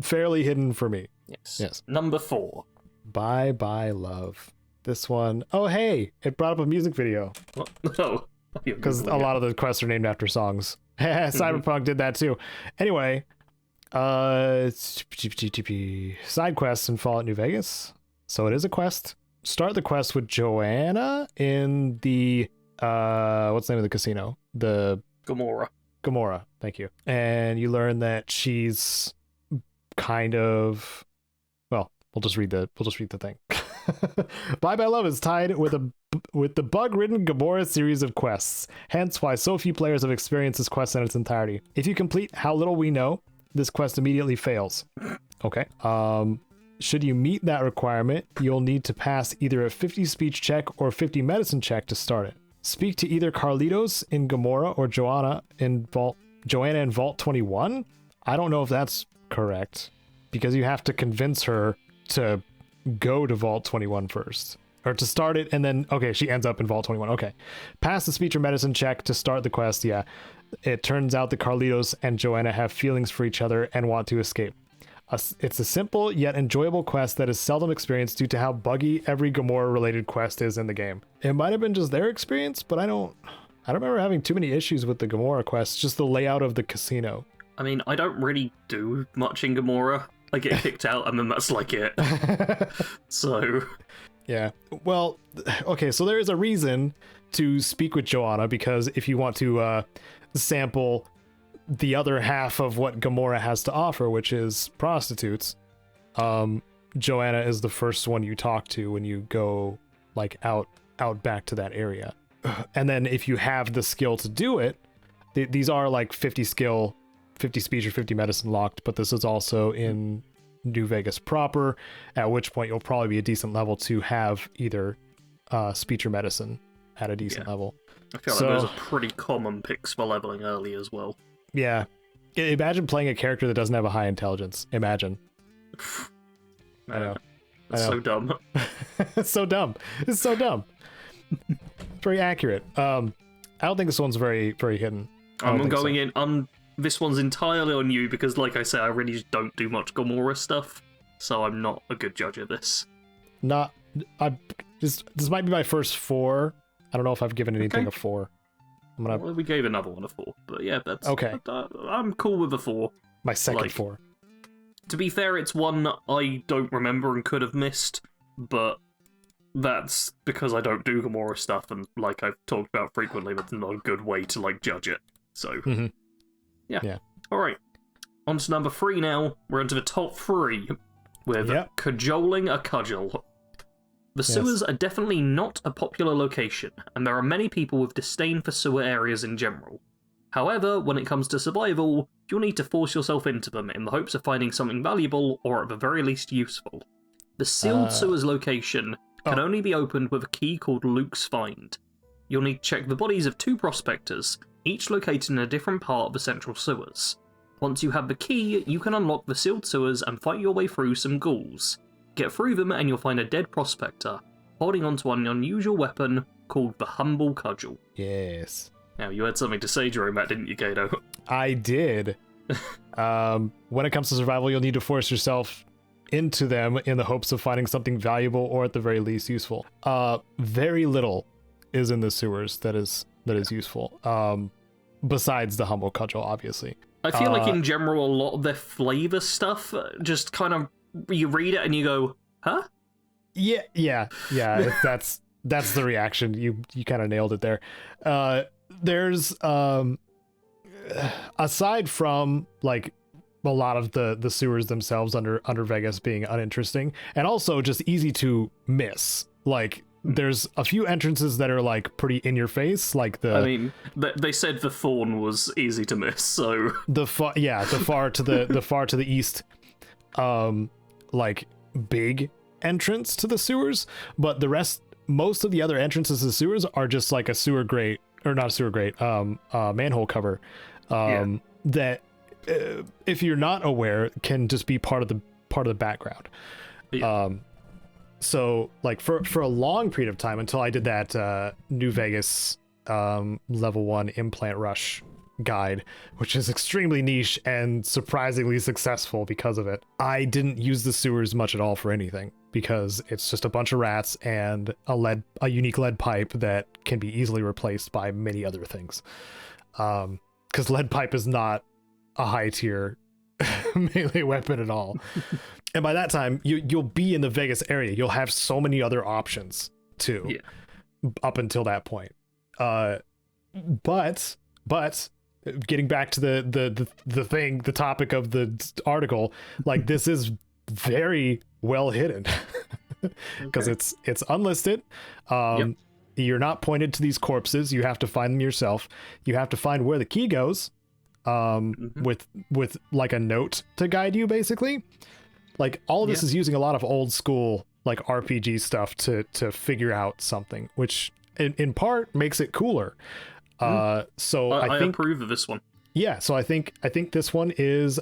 Fairly hidden for me. Yes. Number 4. Bye Bye Love. This one, oh hey, it brought up a music video. What? No. Because a lot of the quests are named after songs. Cyberpunk did that too. Anyway, side quests in Fallout New Vegas. So it is a quest. Start the quest with Joanna in the what's the name of the casino? The Gomorrah, thank you. And you learn that she's kind of, well, we'll just read the thing. Bye Bye Love is tied with the bug-ridden Gomorrah series of quests, hence why so few players have experienced this quest in its entirety. If you complete How Little We Know, this quest immediately fails. Okay. Should you meet that requirement, you'll need to pass either a 50 speech check or 50 medicine check to start it. Speak to either Carlitos in Gomorrah or Joanna in Vault 21. I don't know if that's correct, because you have to convince her to go to Vault 21 first, or to start it, and then, okay, she ends up in Vault 21. Okay. Pass the speech or medicine check to start the quest. Yeah. It turns out that Carlitos and Joanna have feelings for each other and want to escape. It's a simple yet enjoyable quest that is seldom experienced due to how buggy every Gomorrah-related quest is in the game. It might have been just their experience, but I don't remember having too many issues with the Gomorrah quests, just the layout of the casino. I mean, I don't really do much in Gomorrah. I get kicked out, and then that's like it. So... Yeah. Well, okay, so there is a reason to speak with Joanna, because if you want to sample the other half of what Gomorrah has to offer, which is prostitutes, Joanna is the first one you talk to when you go like out back to that area. And then if you have the skill to do it, these are like 50 skill, 50 speech or 50 medicine locked, but this is also in New Vegas proper, at which point you'll probably be a decent level to have either speech or medicine at a decent level. I feel like those are pretty common picks for leveling early as well. Yeah. Imagine playing a character that doesn't have a high intelligence. Imagine. I know. That's so dumb. It's so dumb. It's so dumb. Very accurate. I don't think this one's very, very hidden. I'm going in. This one's entirely on you because, like I said, I really just don't do much Gomorrah stuff, so I'm not a good judge of this. This might be my first 4. I don't know if I've given anything a 4. Well, we gave another one a 4, but yeah, that's okay. I'm cool with a 4. My second 4. To be fair, it's one I don't remember and could have missed, but that's because I don't do Gomorrah stuff, and like I've talked about frequently, that's not a good way to like judge it. So, yeah. All right, on to number 3 now. We're into the top 3 with cajoling a cudgel. The sewers are definitely not a popular location, and there are many people with disdain for sewer areas in general. However, when it comes to survival, you'll need to force yourself into them in the hopes of finding something valuable or at the very least useful. The sealed sewers location can only be opened with a key called Luke's Find. You'll need to check the bodies of 2 prospectors, each located in a different part of the central sewers. Once you have the key, you can unlock the sealed sewers and fight your way through some ghouls. Get through them and you'll find a dead prospector, holding onto an unusual weapon called the Humble Cudgel. Yes. Now, you had something to say during that, didn't you, Caedo? I did. When it comes to survival, you'll need to force yourself into them in the hopes of finding something valuable or at the very least useful. Very little is in the sewers that is useful. Besides the Humble Cudgel, obviously. I feel like in general, a lot of their flavor stuff just kind of, you read it and you go, huh? Yeah. That's the reaction. You kind of nailed it there. There's aside from like a lot of the sewers themselves under Vegas being uninteresting and also just easy to miss. Like there's a few entrances that are like pretty in your face, like I mean, they said the Thorn was easy to miss, so the far to the east, like big entrance to the sewers, but the rest, most of the other entrances to the sewers are just like a sewer grate, or not a sewer grate, manhole cover, that if you're not aware can just be part of the background. Yeah. So like for a long period of time until I did that New Vegas level 1 implant rush guide, which is extremely niche and surprisingly successful because of it. I didn't use the sewers much at all for anything because it's just a bunch of rats and a unique lead pipe that can be easily replaced by many other things. Because lead pipe is not a high tier melee weapon at all. And by that time, you'll be in the Vegas area. You'll have so many other options too. Yeah. Up until that point. But getting back to the topic of the article, like, this is very well hidden because it's unlisted. You're not pointed to these corpses. You have to find them yourself. You have to find where the key goes, with like a note to guide you, basically. Like, all of this is using a lot of old school like RPG stuff to figure out something, which in part makes it cooler. So I think, approve of this one. Yeah, so I think this one is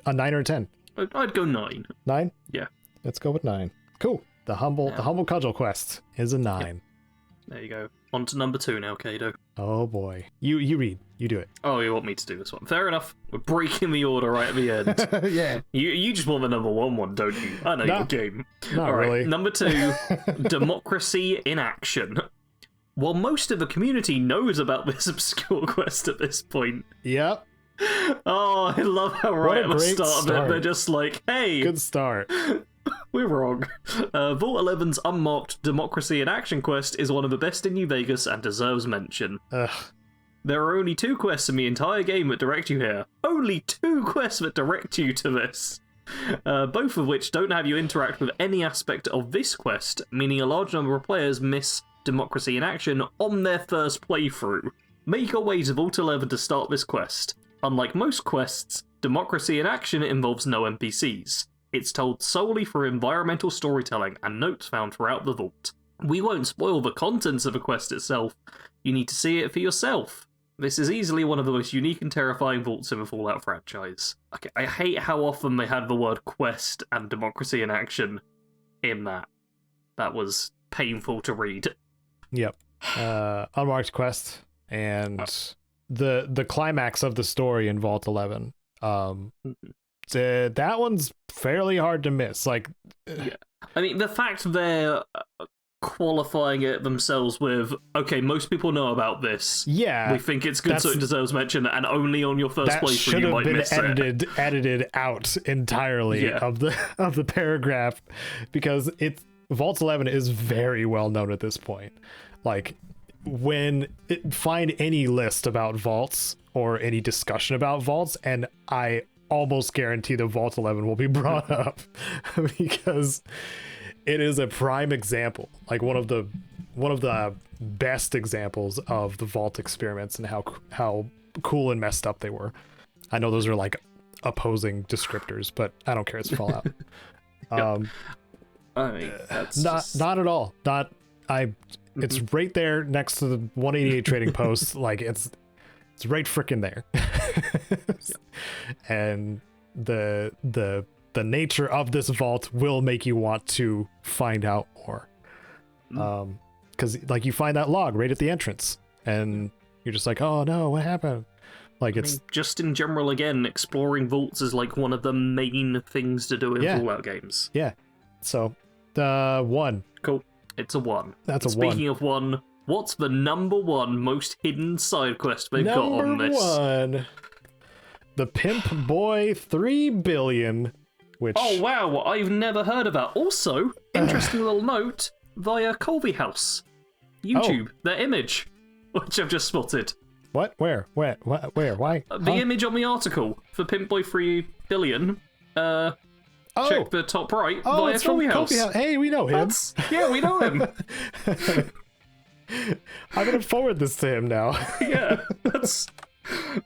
a 9 or a 10. I'd go 9. 9? Yeah. Let's go with 9. Cool. The humble cudgel quest is a 9. Yep. There you go. On to number 2 now, Caedo. Oh boy. You read. You do it. Oh, you want me to do this one? Fair enough. We're breaking the order right at the end. Yeah. You just want the number 1, don't you? I know your game. Not All right, really. Number 2, Democracy in Action. While most of the community knows about this obscure quest at this point. Yep. Oh, I love how right at the start of it, they're just like, hey. Good start. We're wrong. Vault 11's unmarked Democracy in Action quest is one of the best in New Vegas and deserves mention. Ugh. There are only 2 quests in the entire game that direct you here. Only 2 quests that direct you to this. Both of which don't have you interact with any aspect of this quest, meaning a large number of players miss Democracy in Action on their first playthrough. Make your way to Vault 11 to start this quest. Unlike most quests, Democracy in Action involves no NPCs. It's told solely through environmental storytelling and notes found throughout the vault. We won't spoil the contents of the quest itself. You need to see it for yourself. This is easily one of the most unique and terrifying vaults in the Fallout franchise. Okay, I hate how often they had the word quest and Democracy in Action in that. That was painful to read. Yep. Unmarked quest, and the climax of the story in Vault 11. That one's fairly hard to miss. Like, yeah. I mean, the fact they're qualifying it themselves with, okay, most people know about this. Yeah, we think it's good, so it deserves mention, and only on your first playthrough you might miss it. That should have been edited out entirely of the paragraph, because Vault 11 is very well known at this point. Like, find any list about vaults or any discussion about vaults, and I almost guarantee the Vault 11 will be brought up because it is a prime example, like one of the best examples of the vault experiments and how cool and messed up they were. I know those are like opposing descriptors, but I don't care. It's Fallout. I mean, that's not at all. It's right there next to the 188 trading post. Like, it's right freaking there. And the nature of this vault will make you want to find out more. Because like, you find that log right at the entrance and you're just like, oh no, what happened? Like, I mean, just in general, again, exploring vaults is like one of the main things to do in Fallout games. Yeah. So, 1. Cool. It's a 1. That's a 1. Speaking of 1, what's the number 1 most hidden side quest they've got on this? Number 1. The Pimp Boy 3 billion, which... Oh, wow, I've never heard of that. Also, interesting little note, via Colby House. YouTube, their image, which I've just spotted. What? Where? Where? Why? The image on the article for Pimp Boy 3 billion, check the top right, via Colby House. Hey, we know him. Yeah, we know him. I'm gonna forward this to him now. Yeah, that's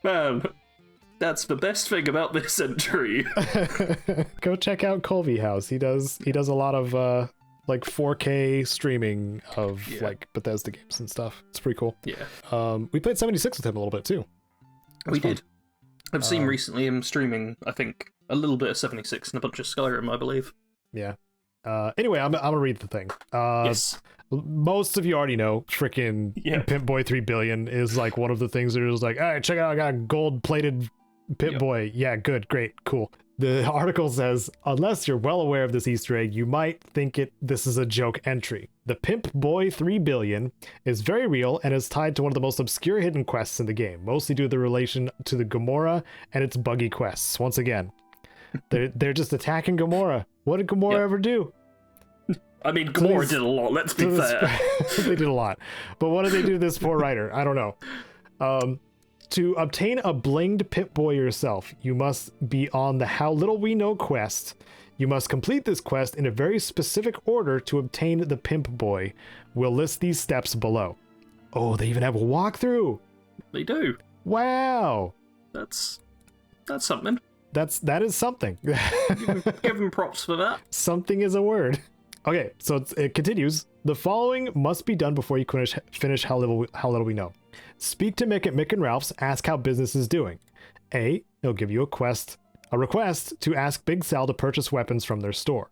the best thing about this entry. Go check out Colby House. He does a lot of like 4K streaming of like Bethesda games and stuff. It's pretty cool. Yeah. We played 76 with him a little bit too. We did. I've seen recently him streaming, I think, a little bit of 76 and a bunch of Skyrim, I believe. Yeah. Anyway, I'm gonna read the thing. Yes. Most of you already know, freaking Pimp Boy 3 billion is like one of the things that is like, all right, check out, I got a gold-plated Pimp Boy. Yeah, good, great, cool. The article says, unless you're well aware of this Easter egg, you might think this is a joke entry. The Pimp Boy 3 billion is very real and is tied to one of the most obscure hidden quests in the game, mostly due to the relation to the Gamora and its buggy quests. Once again, they're just attacking Gamora. What did Gamora ever do? I mean, Gamora did a lot, let's be fair. They did a lot. But what did they do to this poor writer? I don't know. To obtain a blinged Pip-Boy yourself, you must be on the How Little We Know quest. You must complete this quest in a very specific order to obtain the Pimp-Boy. We'll list these steps below. Oh, they even have a walkthrough. They do. Wow. That's something. That is something. Give them props for that. Something is a word. Okay, so it continues. The following must be done before you finish How Little We Know. Speak to Mick at Mick and Ralph's. Ask how business is doing. A, they'll give you a request to ask Big Sal to purchase weapons from their store.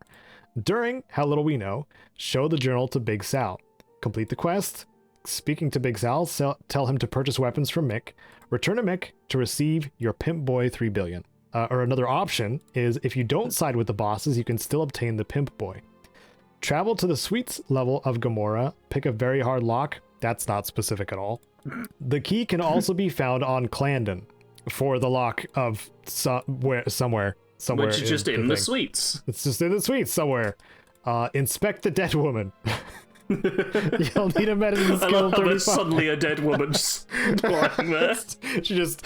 During How Little We Know, show the journal to Big Sal. Complete the quest. Speaking to Big Sal, tell him to purchase weapons from Mick. Return to Mick to receive your Pimp Boy 3 billion. Or another option is if you don't side with the bosses, you can still obtain the Pimp Boy. Travel to the sweets level of Gamora, pick a very hard lock. That's not specific at all. The key can also be found on Clandon for the lock of somewhere. Which is just in the sweets. It's just in the sweets somewhere. Inspect the dead woman. You'll need a medicine skill. I love how there's suddenly a dead woman just lying there. She just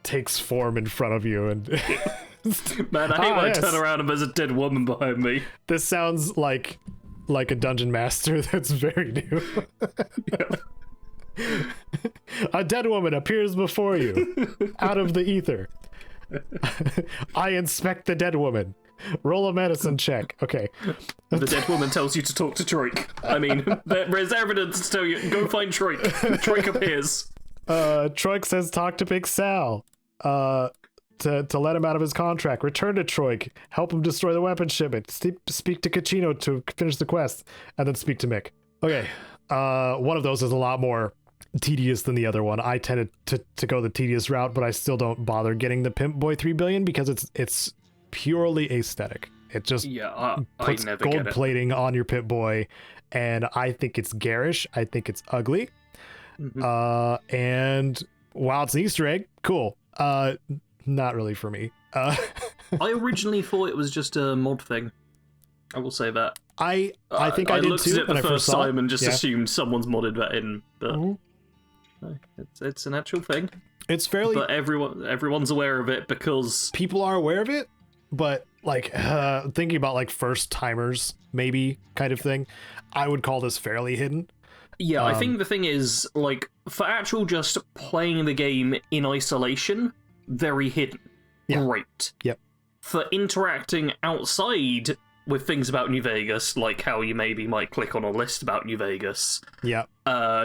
takes form in front of you and... Man, I hate when I turn around and there's a dead woman behind me. This sounds like a dungeon master that's very new. A dead woman appears before you, out of the ether. I inspect the dead woman. Roll a medicine check. Okay. The dead woman tells you to talk to Troik. I mean, there's evidence to tell you, go find Troik. Troik appears. Troik says talk to Big Sal. To let him out of his contract. Return to Troik. Help him destroy the weapon shipment. Speak to Caedo to finish the quest. And then speak to Mick. Okay. One of those is a lot more tedious than the other one. I tended to go the tedious route, but I still don't bother getting the Pimp Boy 3 billion because it's purely aesthetic. It just puts gold plating on your Pimp Boy, and I think it's garish. I think it's ugly. Mm-hmm. And while it's an Easter egg, cool. Not really for me. I originally thought it was just a mod thing. I will say that. I think I did looked too. At it the first time and just assumed someone's modded that in, but no, it's an actual thing. It's fairly. But everyone's aware of it because people are aware of it. But like thinking about like first timers, maybe kind of thing, I would call this fairly hidden. Yeah, I think the thing is like for actual just playing the game in isolation. Very hidden. Yeah. Great. Yep. For interacting outside with things about New Vegas, like how you maybe might click on a list about New Vegas, yeah,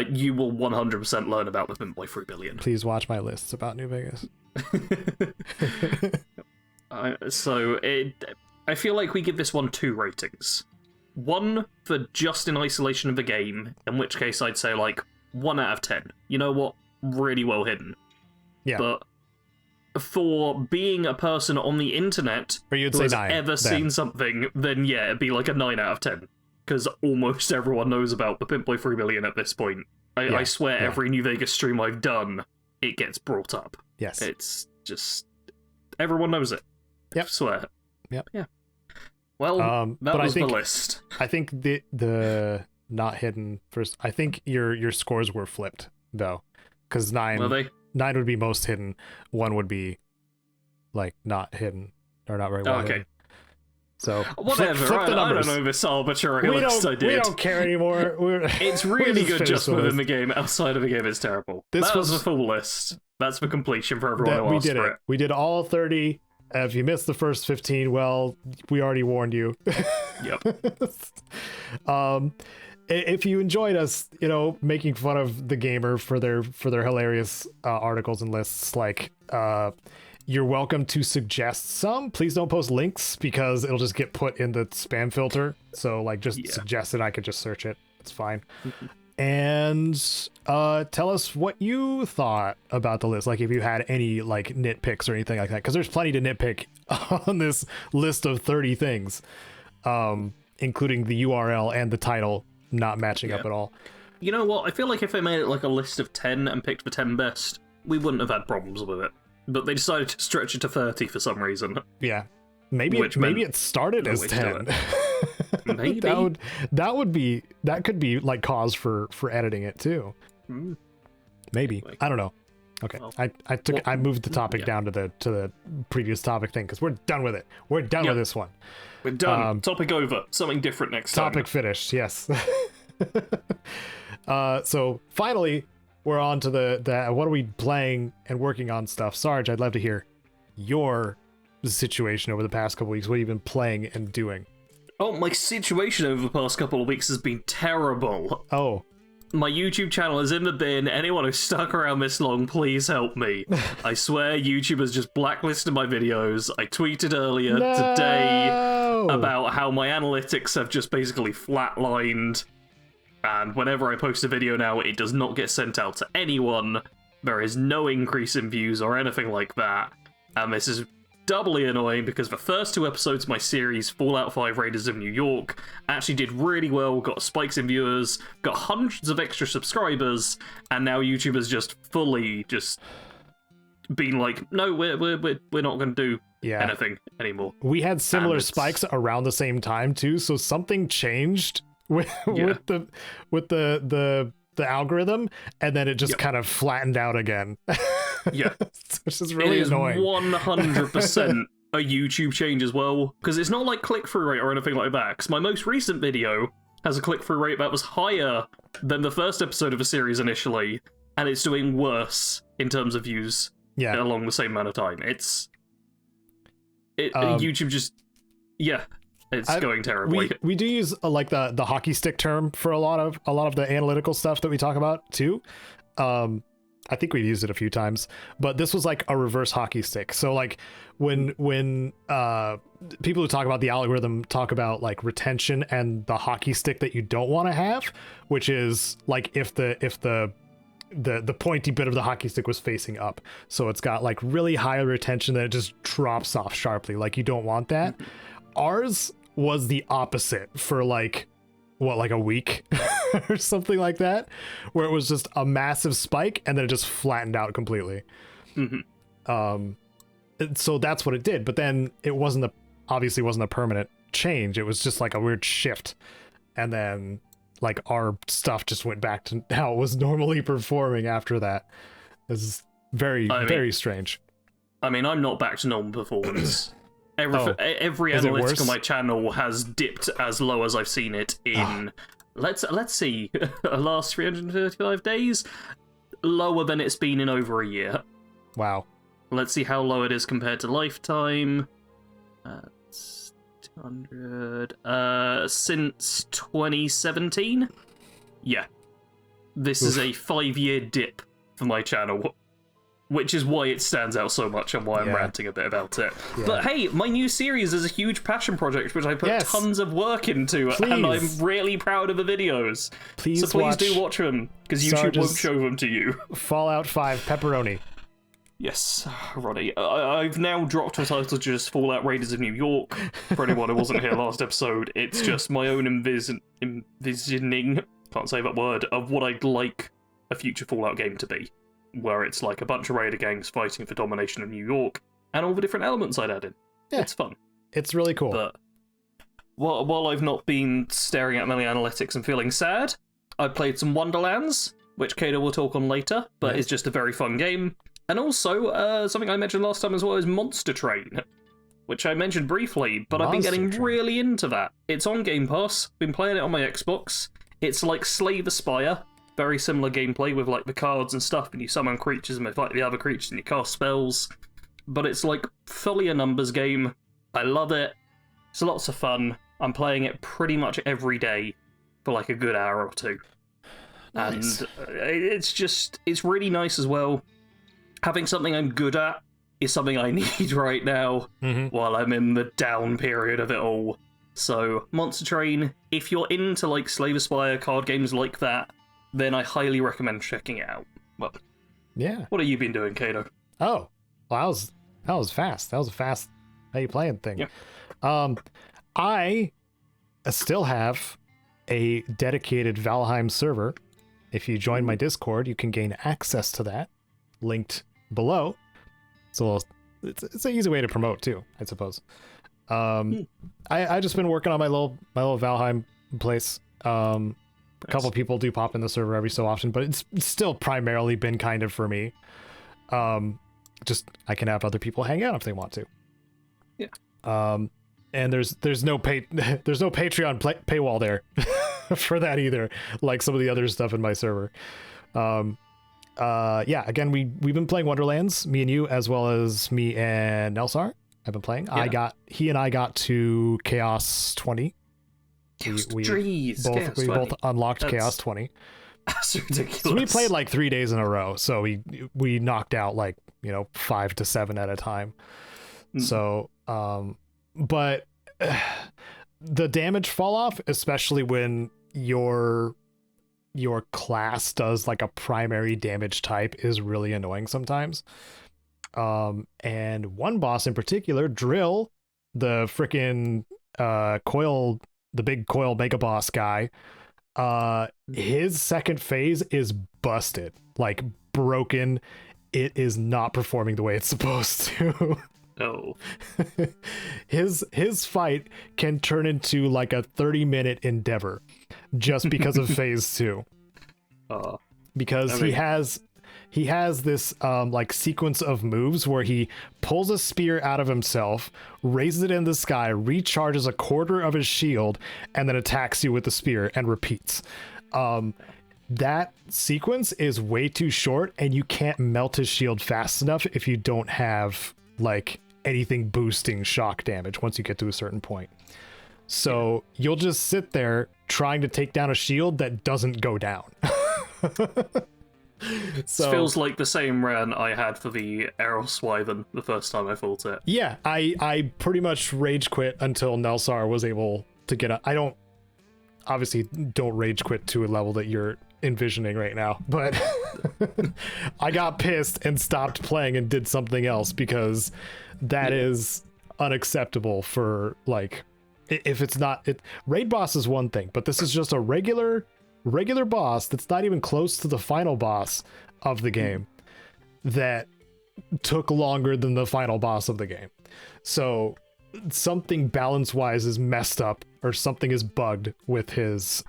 you will 100% learn about the Pimp Boy 3 billion. Please watch my lists about New Vegas. I feel like we give this one 2 ratings. 1 for just in isolation of the game, in which case I'd say like 1 out of 10. You know what? Really well hidden. Yeah. But for being a person on the internet who has ever seen something, then yeah, it'd be like a 9 out of 10. Because almost everyone knows about the Pimp Boy 3 billion at this point. I swear every New Vegas stream I've done, it gets brought up. Yes. It's just... everyone knows it. Yep. I swear. Yep. Yeah. Well, that was the list. I think the not hidden first... I think your scores were flipped, though. Because 9... Were they? 9 would be most hidden. 1 would be like not hidden or not very well hidden. So whatever. Flip the numbers. I don't know this arbitrary list I did. We don't care anymore. It's really good just within the game. Outside of the game, it's terrible. That was the full list. That's for completion for everyone who asked for it. We did all 30. If you missed the first 15, well, we already warned you. Yep. If you enjoyed us, making fun of the gamer for their hilarious articles and lists, like You're welcome to suggest some. Please don't post links because it'll just get put in the spam filter. So like just suggest it. I could just search it. It's fine. And tell us what you thought about the list. Like if you had any like nitpicks or anything like that, because there's plenty to nitpick on this list of 30 things, including the URL and the title not matching up at all. You know what? I feel like if they made it like a list of 10 and picked the 10 best, we wouldn't have had problems with it. But they decided to stretch it to 30 for some reason. Yeah. Maybe it started as 10. Maybe. that could be like cause for editing it too. Maybe. I don't know. Okay. Well, I moved the topic down to the previous topic thing because we're done with it. We're done with this one. We're done. Topic over. Something different next time. Topic finished. Yes. So finally, we're on to the what are we playing and working on stuff. Sarge, I'd love to hear your situation over the past couple weeks. What have you been playing and doing? Oh, my situation over the past couple of weeks has been terrible. Oh. My YouTube channel is in the bin. Anyone who's stuck around this long, please help me. I swear YouTube has just blacklisted my videos. I tweeted earlier today about how my analytics have just basically flatlined. And whenever I post a video now, it does not get sent out to anyone. There is no increase in views or anything like that. And this is doubly annoying because the first 2 episodes of my series, Fallout 5 Raiders of New York, actually did really well, got spikes in viewers, got hundreds of extra subscribers, and now YouTube has just fully been like, no, we're not going to do anything anymore. We had similar spikes around the same time too, so something changed with the algorithm, and then it just kind of flattened out again. Yeah, which is really annoying. 100% a YouTube change as well, because it's not like click-through rate or anything like that. Because my most recent video has a click-through rate that was higher than the first episode of a series initially, and it's doing worse in terms of views. Yeah, along the same amount of time. YouTube just it's going terribly. We do use like the hockey stick term for a lot of the analytical stuff that we talk about too. I think we've used it a few times, but this was like a reverse hockey stick. So like when people who talk about the algorithm talk about like retention and the hockey stick that you don't want to have, which is like if the pointy bit of the hockey stick was facing up, so it's got like really high retention, then it just drops off sharply. Like you don't want that. Ours was the opposite for like a week or something like that, where it was just a massive spike and then it just flattened out completely. So that's what it did, but then it obviously wasn't a permanent change. It was just like a weird shift, and then like our stuff just went back to how it was normally performing after that. This is very strange. I mean, I'm not back to normal performance. Every analytic on my channel has dipped as low as I've seen it in let's see last 335 days, lower than it's been in over a year. Wow. Let's see how low it is compared to lifetime. 200 since 2017. Yeah, this is a 5-year dip for my channel, which is why it stands out so much and why I'm ranting a bit about it. But hey, my new series is a huge passion project which I put tons of work into, and I'm really proud of the videos. Please do watch them, because YouTube won't show them to you. Fallout 5 Pepperoni. Yes, Ronnie. I've now dropped the title to just Fallout Raiders of New York. For anyone who wasn't here last episode, it's just my own envisioning, can't say that word, of what I'd like a future Fallout game to be, where it's like a bunch of raider gangs fighting for domination of New York, and all the different elements I'd add in. Yeah. It's fun. It's really cool. But while I've not been staring at many analytics and feeling sad, I played some Wonderlands, which Caedo will talk on later, but it's just a very fun game. And also, something I mentioned last time as well is Monster Train, which I mentioned briefly, but I've been getting really into that. It's on Game Pass, been playing it on my Xbox. It's like Slay the Spire, very similar gameplay with like the cards and stuff, and you summon creatures and they fight the other creatures and you cast spells. But it's like fully a numbers game. I love it. It's lots of fun. I'm playing it pretty much every day for like a good hour or two. Nice. And it's really nice as well. Having something I'm good at is something I need right now while I'm in the down period of it all. So, Monster Train, if you're into like Slay the Spire card games like that, then I highly recommend checking it out. Well, yeah. What have you been doing, Caedo? Oh, well, that was fast. That was a fast how you playing thing. Yeah. I still have a dedicated Valheim server. If you join my Discord, you can gain access to that. Linked below. It's an easy way to promote too, I suppose. I just been working on my little Valheim place. A couple people do pop in the server every so often, but it's still primarily been kind of for me. Just I can have other people hang out if they want to. Yeah. And there's no Patreon paywall there for that either, like some of the other stuff in my server. Yeah, again, we've been playing Wonderlands, me and you, as well as me and Nelsar. I've been playing. Yeah. He and I got to Chaos 20. We both unlocked Chaos 20. That's ridiculous. So we played like 3 days in a row. So we knocked out like 5 to 7 at a time. So but the damage fall off, especially when your class does like a primary damage type, is really annoying sometimes. And one boss in particular, Drill, the freaking the big coil mega boss guy, his second phase is busted, like broken. It is not performing the way it's supposed to. No. His fight can turn into like a 30-minute endeavor just because of phase 2. Because he has this like sequence of moves where he pulls a spear out of himself, raises it in the sky, recharges a quarter of his shield, and then attacks you with the spear and repeats. That sequence is way too short, and you can't melt his shield fast enough if you don't have like anything boosting shock damage once you get to a certain point. So you'll just sit there trying to take down a shield that doesn't go down. So, it feels like the same run I had for the Eros Wyvern the first time I fought it. Yeah, I pretty much rage quit until Nelsar was able to get I don't rage quit to a level that you're envisioning right now, but I got pissed and stopped playing and did something else, because that is unacceptable for like, if it's not raid boss is one thing, but this is just a regular boss that's not even close to the final boss of the game that took longer than the final boss of the game. So something balance wise is messed up, or something is bugged with his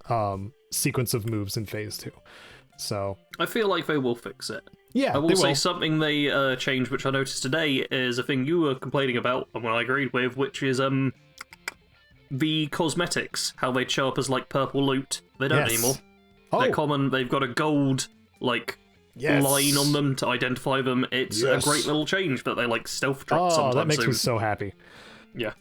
sequence of moves in phase 2. So I feel like they will fix it. Yeah, I will say something they changed, which I noticed today, is a thing you were complaining about and what I agreed with, which is the cosmetics, how they show up as like purple loot. They don't anymore. They're common. They've got a gold like line on them to identify them. It's a great little change that they like stealth drop sometimes. That makes me so happy. Yeah.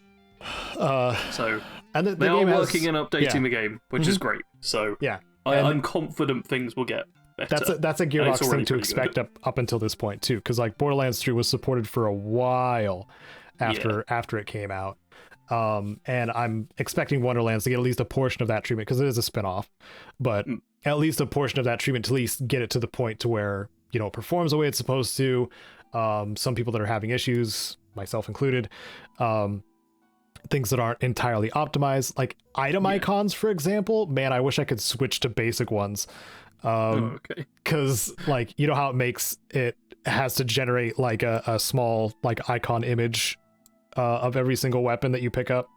So and they are working and updating the game, which is great. So yeah, I'm confident things will get better. That's a Gearbox thing to expect up until this point too, because like Borderlands 3 was supported for a while after it came out. And I'm expecting Wonderlands to get at least a portion of that treatment, because it is a spin-off, but at least a portion of that treatment to at least get it to the point to where it performs the way it's supposed to. Some people that are having issues, myself included, things that aren't entirely optimized, like item icons, for example. Man, I wish I could switch to basic ones. Because like, how it has to generate like a small like icon image of every single weapon that you pick up.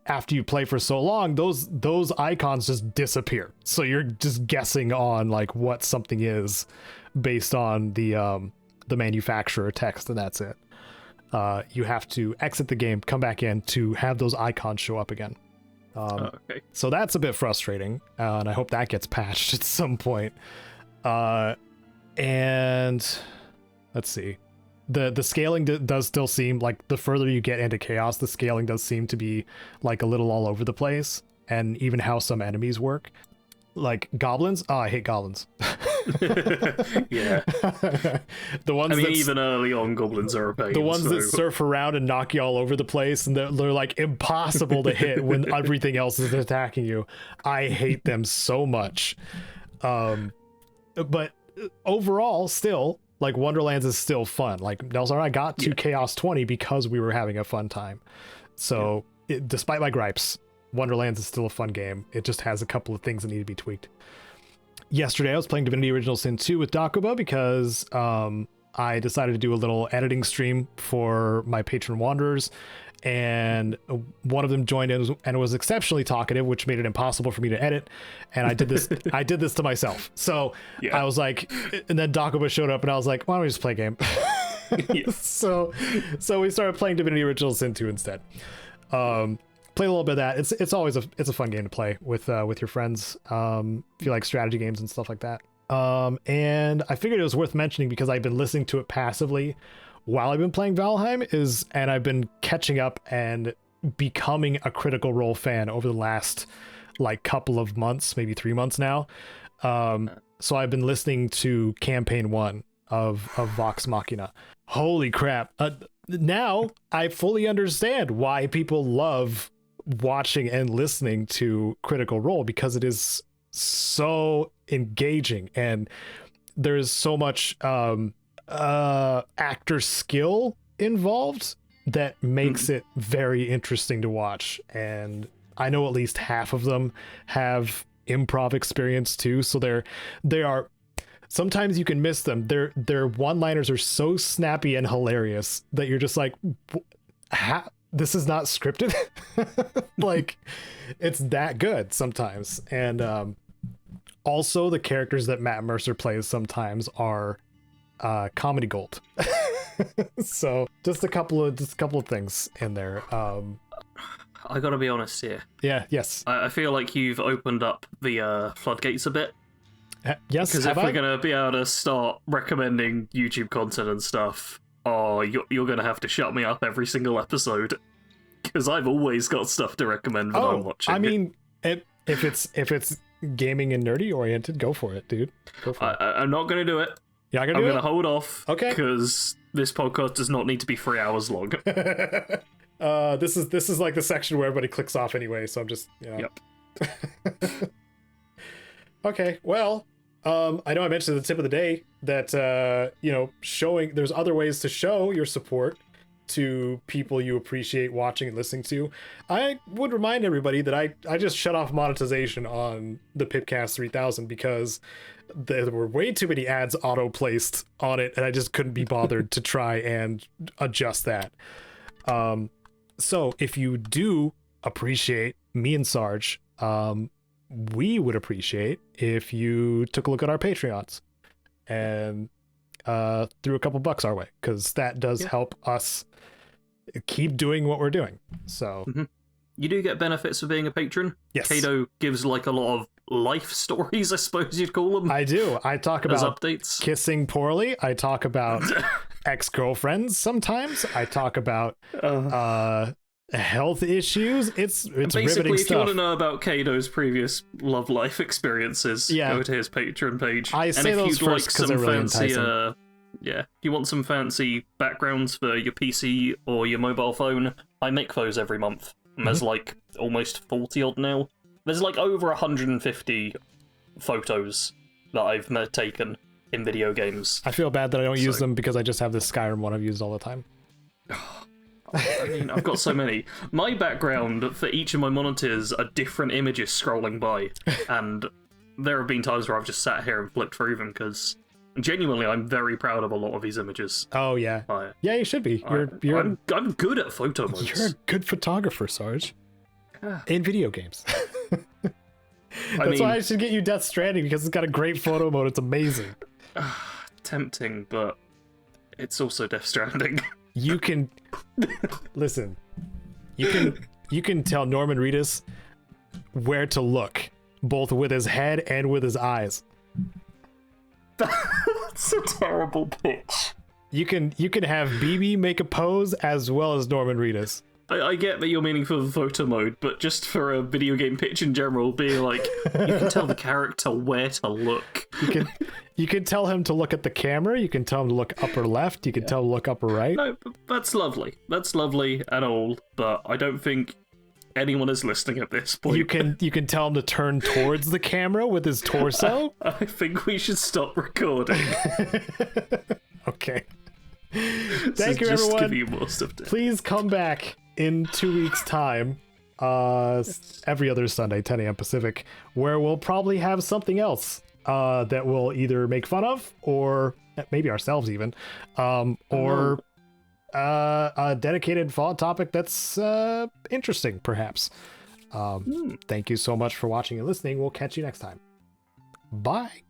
After you play for so long, those icons just disappear. So you're just guessing on like what something is based on the manufacturer text, and that's it. You have to exit the game, come back in to have those icons show up again. So that's a bit frustrating, and I hope that gets patched at some point. And let's see. The scaling does still seem like, the further you get into Chaos, the scaling does seem to be like a little all over the place, and even how some enemies work. Like goblins. Oh, I hate goblins. Yeah. The ones even early on, goblins are a pain. The ones that surf around and knock you all over the place, and they're like impossible to hit when everything else is attacking you. I hate them so much. But overall, still, like, Wonderlands is still fun. Like, Nelson and I got to Chaos 20 because we were having a fun time. So, despite my gripes, Wonderlands is still a fun game. It just has a couple of things that need to be tweaked. Yesterday, I was playing Divinity Original Sin 2 with Dakuba because I decided to do a little editing stream for my patron wanderers, and one of them joined in and was exceptionally talkative, which made it impossible for me to edit. And I did this to myself. So I was like, and then Dakuba showed up, and I was like, why don't we just play a game? So we started playing Divinity Original Sin 2 instead. Play a little bit of that. It's always a fun game to play with your friends. If you like strategy games and stuff like that. And I figured it was worth mentioning because I've been listening to it passively while I've been playing Valheim, and I've been catching up and becoming a Critical Role fan over the last like couple of months, maybe 3 months now. So I've been listening to campaign 1 of Vox Machina. Holy crap. Now I fully understand why people love watching and listening to Critical Role, because it is so engaging and there's so much actor skill involved that makes it very interesting to watch. And I know at least half of them have improv experience too, so they are sometimes you can miss them. Their one-liners are so snappy and hilarious that you're just like, this is not scripted. Like, it's that good sometimes. And also the characters that Matt Mercer plays sometimes are comedy gold. So just a couple of things in there. I gotta be honest here. Yes. I feel like you've opened up the floodgates a bit. Yes, because if we're gonna be able to start recommending YouTube content and stuff, you're gonna have to shut me up every single episode, because I've always got stuff to recommend when I'm watching. I mean, if it's gaming and nerdy oriented, go for it, dude. Go for it. I'm not gonna do it. You're not gonna I'm do gonna it? hold off. Okay. Because this podcast does not need to be 3 hours long. This is like the section where everybody clicks off anyway, so I'm just, Yep. Okay, well, I know I mentioned at the tip of the day that showing there's other ways to show your support to people you appreciate watching and listening to. I would remind everybody that I just shut off monetization on the PIPCAST 3000 because there were way too many ads auto-placed on it, and I just couldn't be bothered to try and adjust that. So if you do appreciate me and Sarge, we would appreciate if you took a look at our Patreons and threw a couple bucks our way, because that does help us keep doing what we're doing. So you do get benefits for being a patron. Yes. Caedo gives like a lot of life stories, I suppose you'd call them. I do. I talk about updates. Kissing poorly. I talk about ex-girlfriends sometimes. I talk about health issues. It's basically riveting if stuff. you want to know about Caedo's previous love life experiences, go to his Patreon page. I say and if those you'd first because they're really enticing. If you want some fancy backgrounds for your PC or your mobile phone, I make those every month. And there's like almost 40 odd now. There's like over 150 photos that I've taken in video games. I feel bad that I don't use them because I just have this Skyrim one I've used all the time. I mean, I've got so many. My background for each of my monitors are different images scrolling by, and there have been times where I've just sat here and flipped through them because genuinely I'm very proud of a lot of these images. Oh yeah, yeah, you should be. I'm good at photo modes. You're a good photographer, Sarge. In video games. That's why I should get you Death Stranding, because it's got a great photo mode. It's amazing. Tempting, but it's also Death Stranding. You can listen. You can tell Norman Reedus where to look, both with his head and with his eyes. That's a terrible pitch. You can have BB make a pose as well as Norman Reedus. I get that you're meaning for the photo mode, but just for a video game pitch in general, being like, you can tell the character where to look. You can tell him to look at the camera. You can tell him to look upper left. You can tell him to look upper right. No, that's lovely. That's lovely and all, but I don't think anyone is listening at this point. You can tell him to turn towards the camera with his torso. I think we should stop recording. Okay. Thank you, just everyone. give you more stuff to... Please come back in 2 weeks' time. Every other Sunday, 10 a.m. Pacific, where we'll probably have something else that we'll either make fun of, or maybe ourselves even, or a dedicated Fallout topic that's interesting, perhaps. Thank you so much for watching and listening. We'll catch you next time. Bye.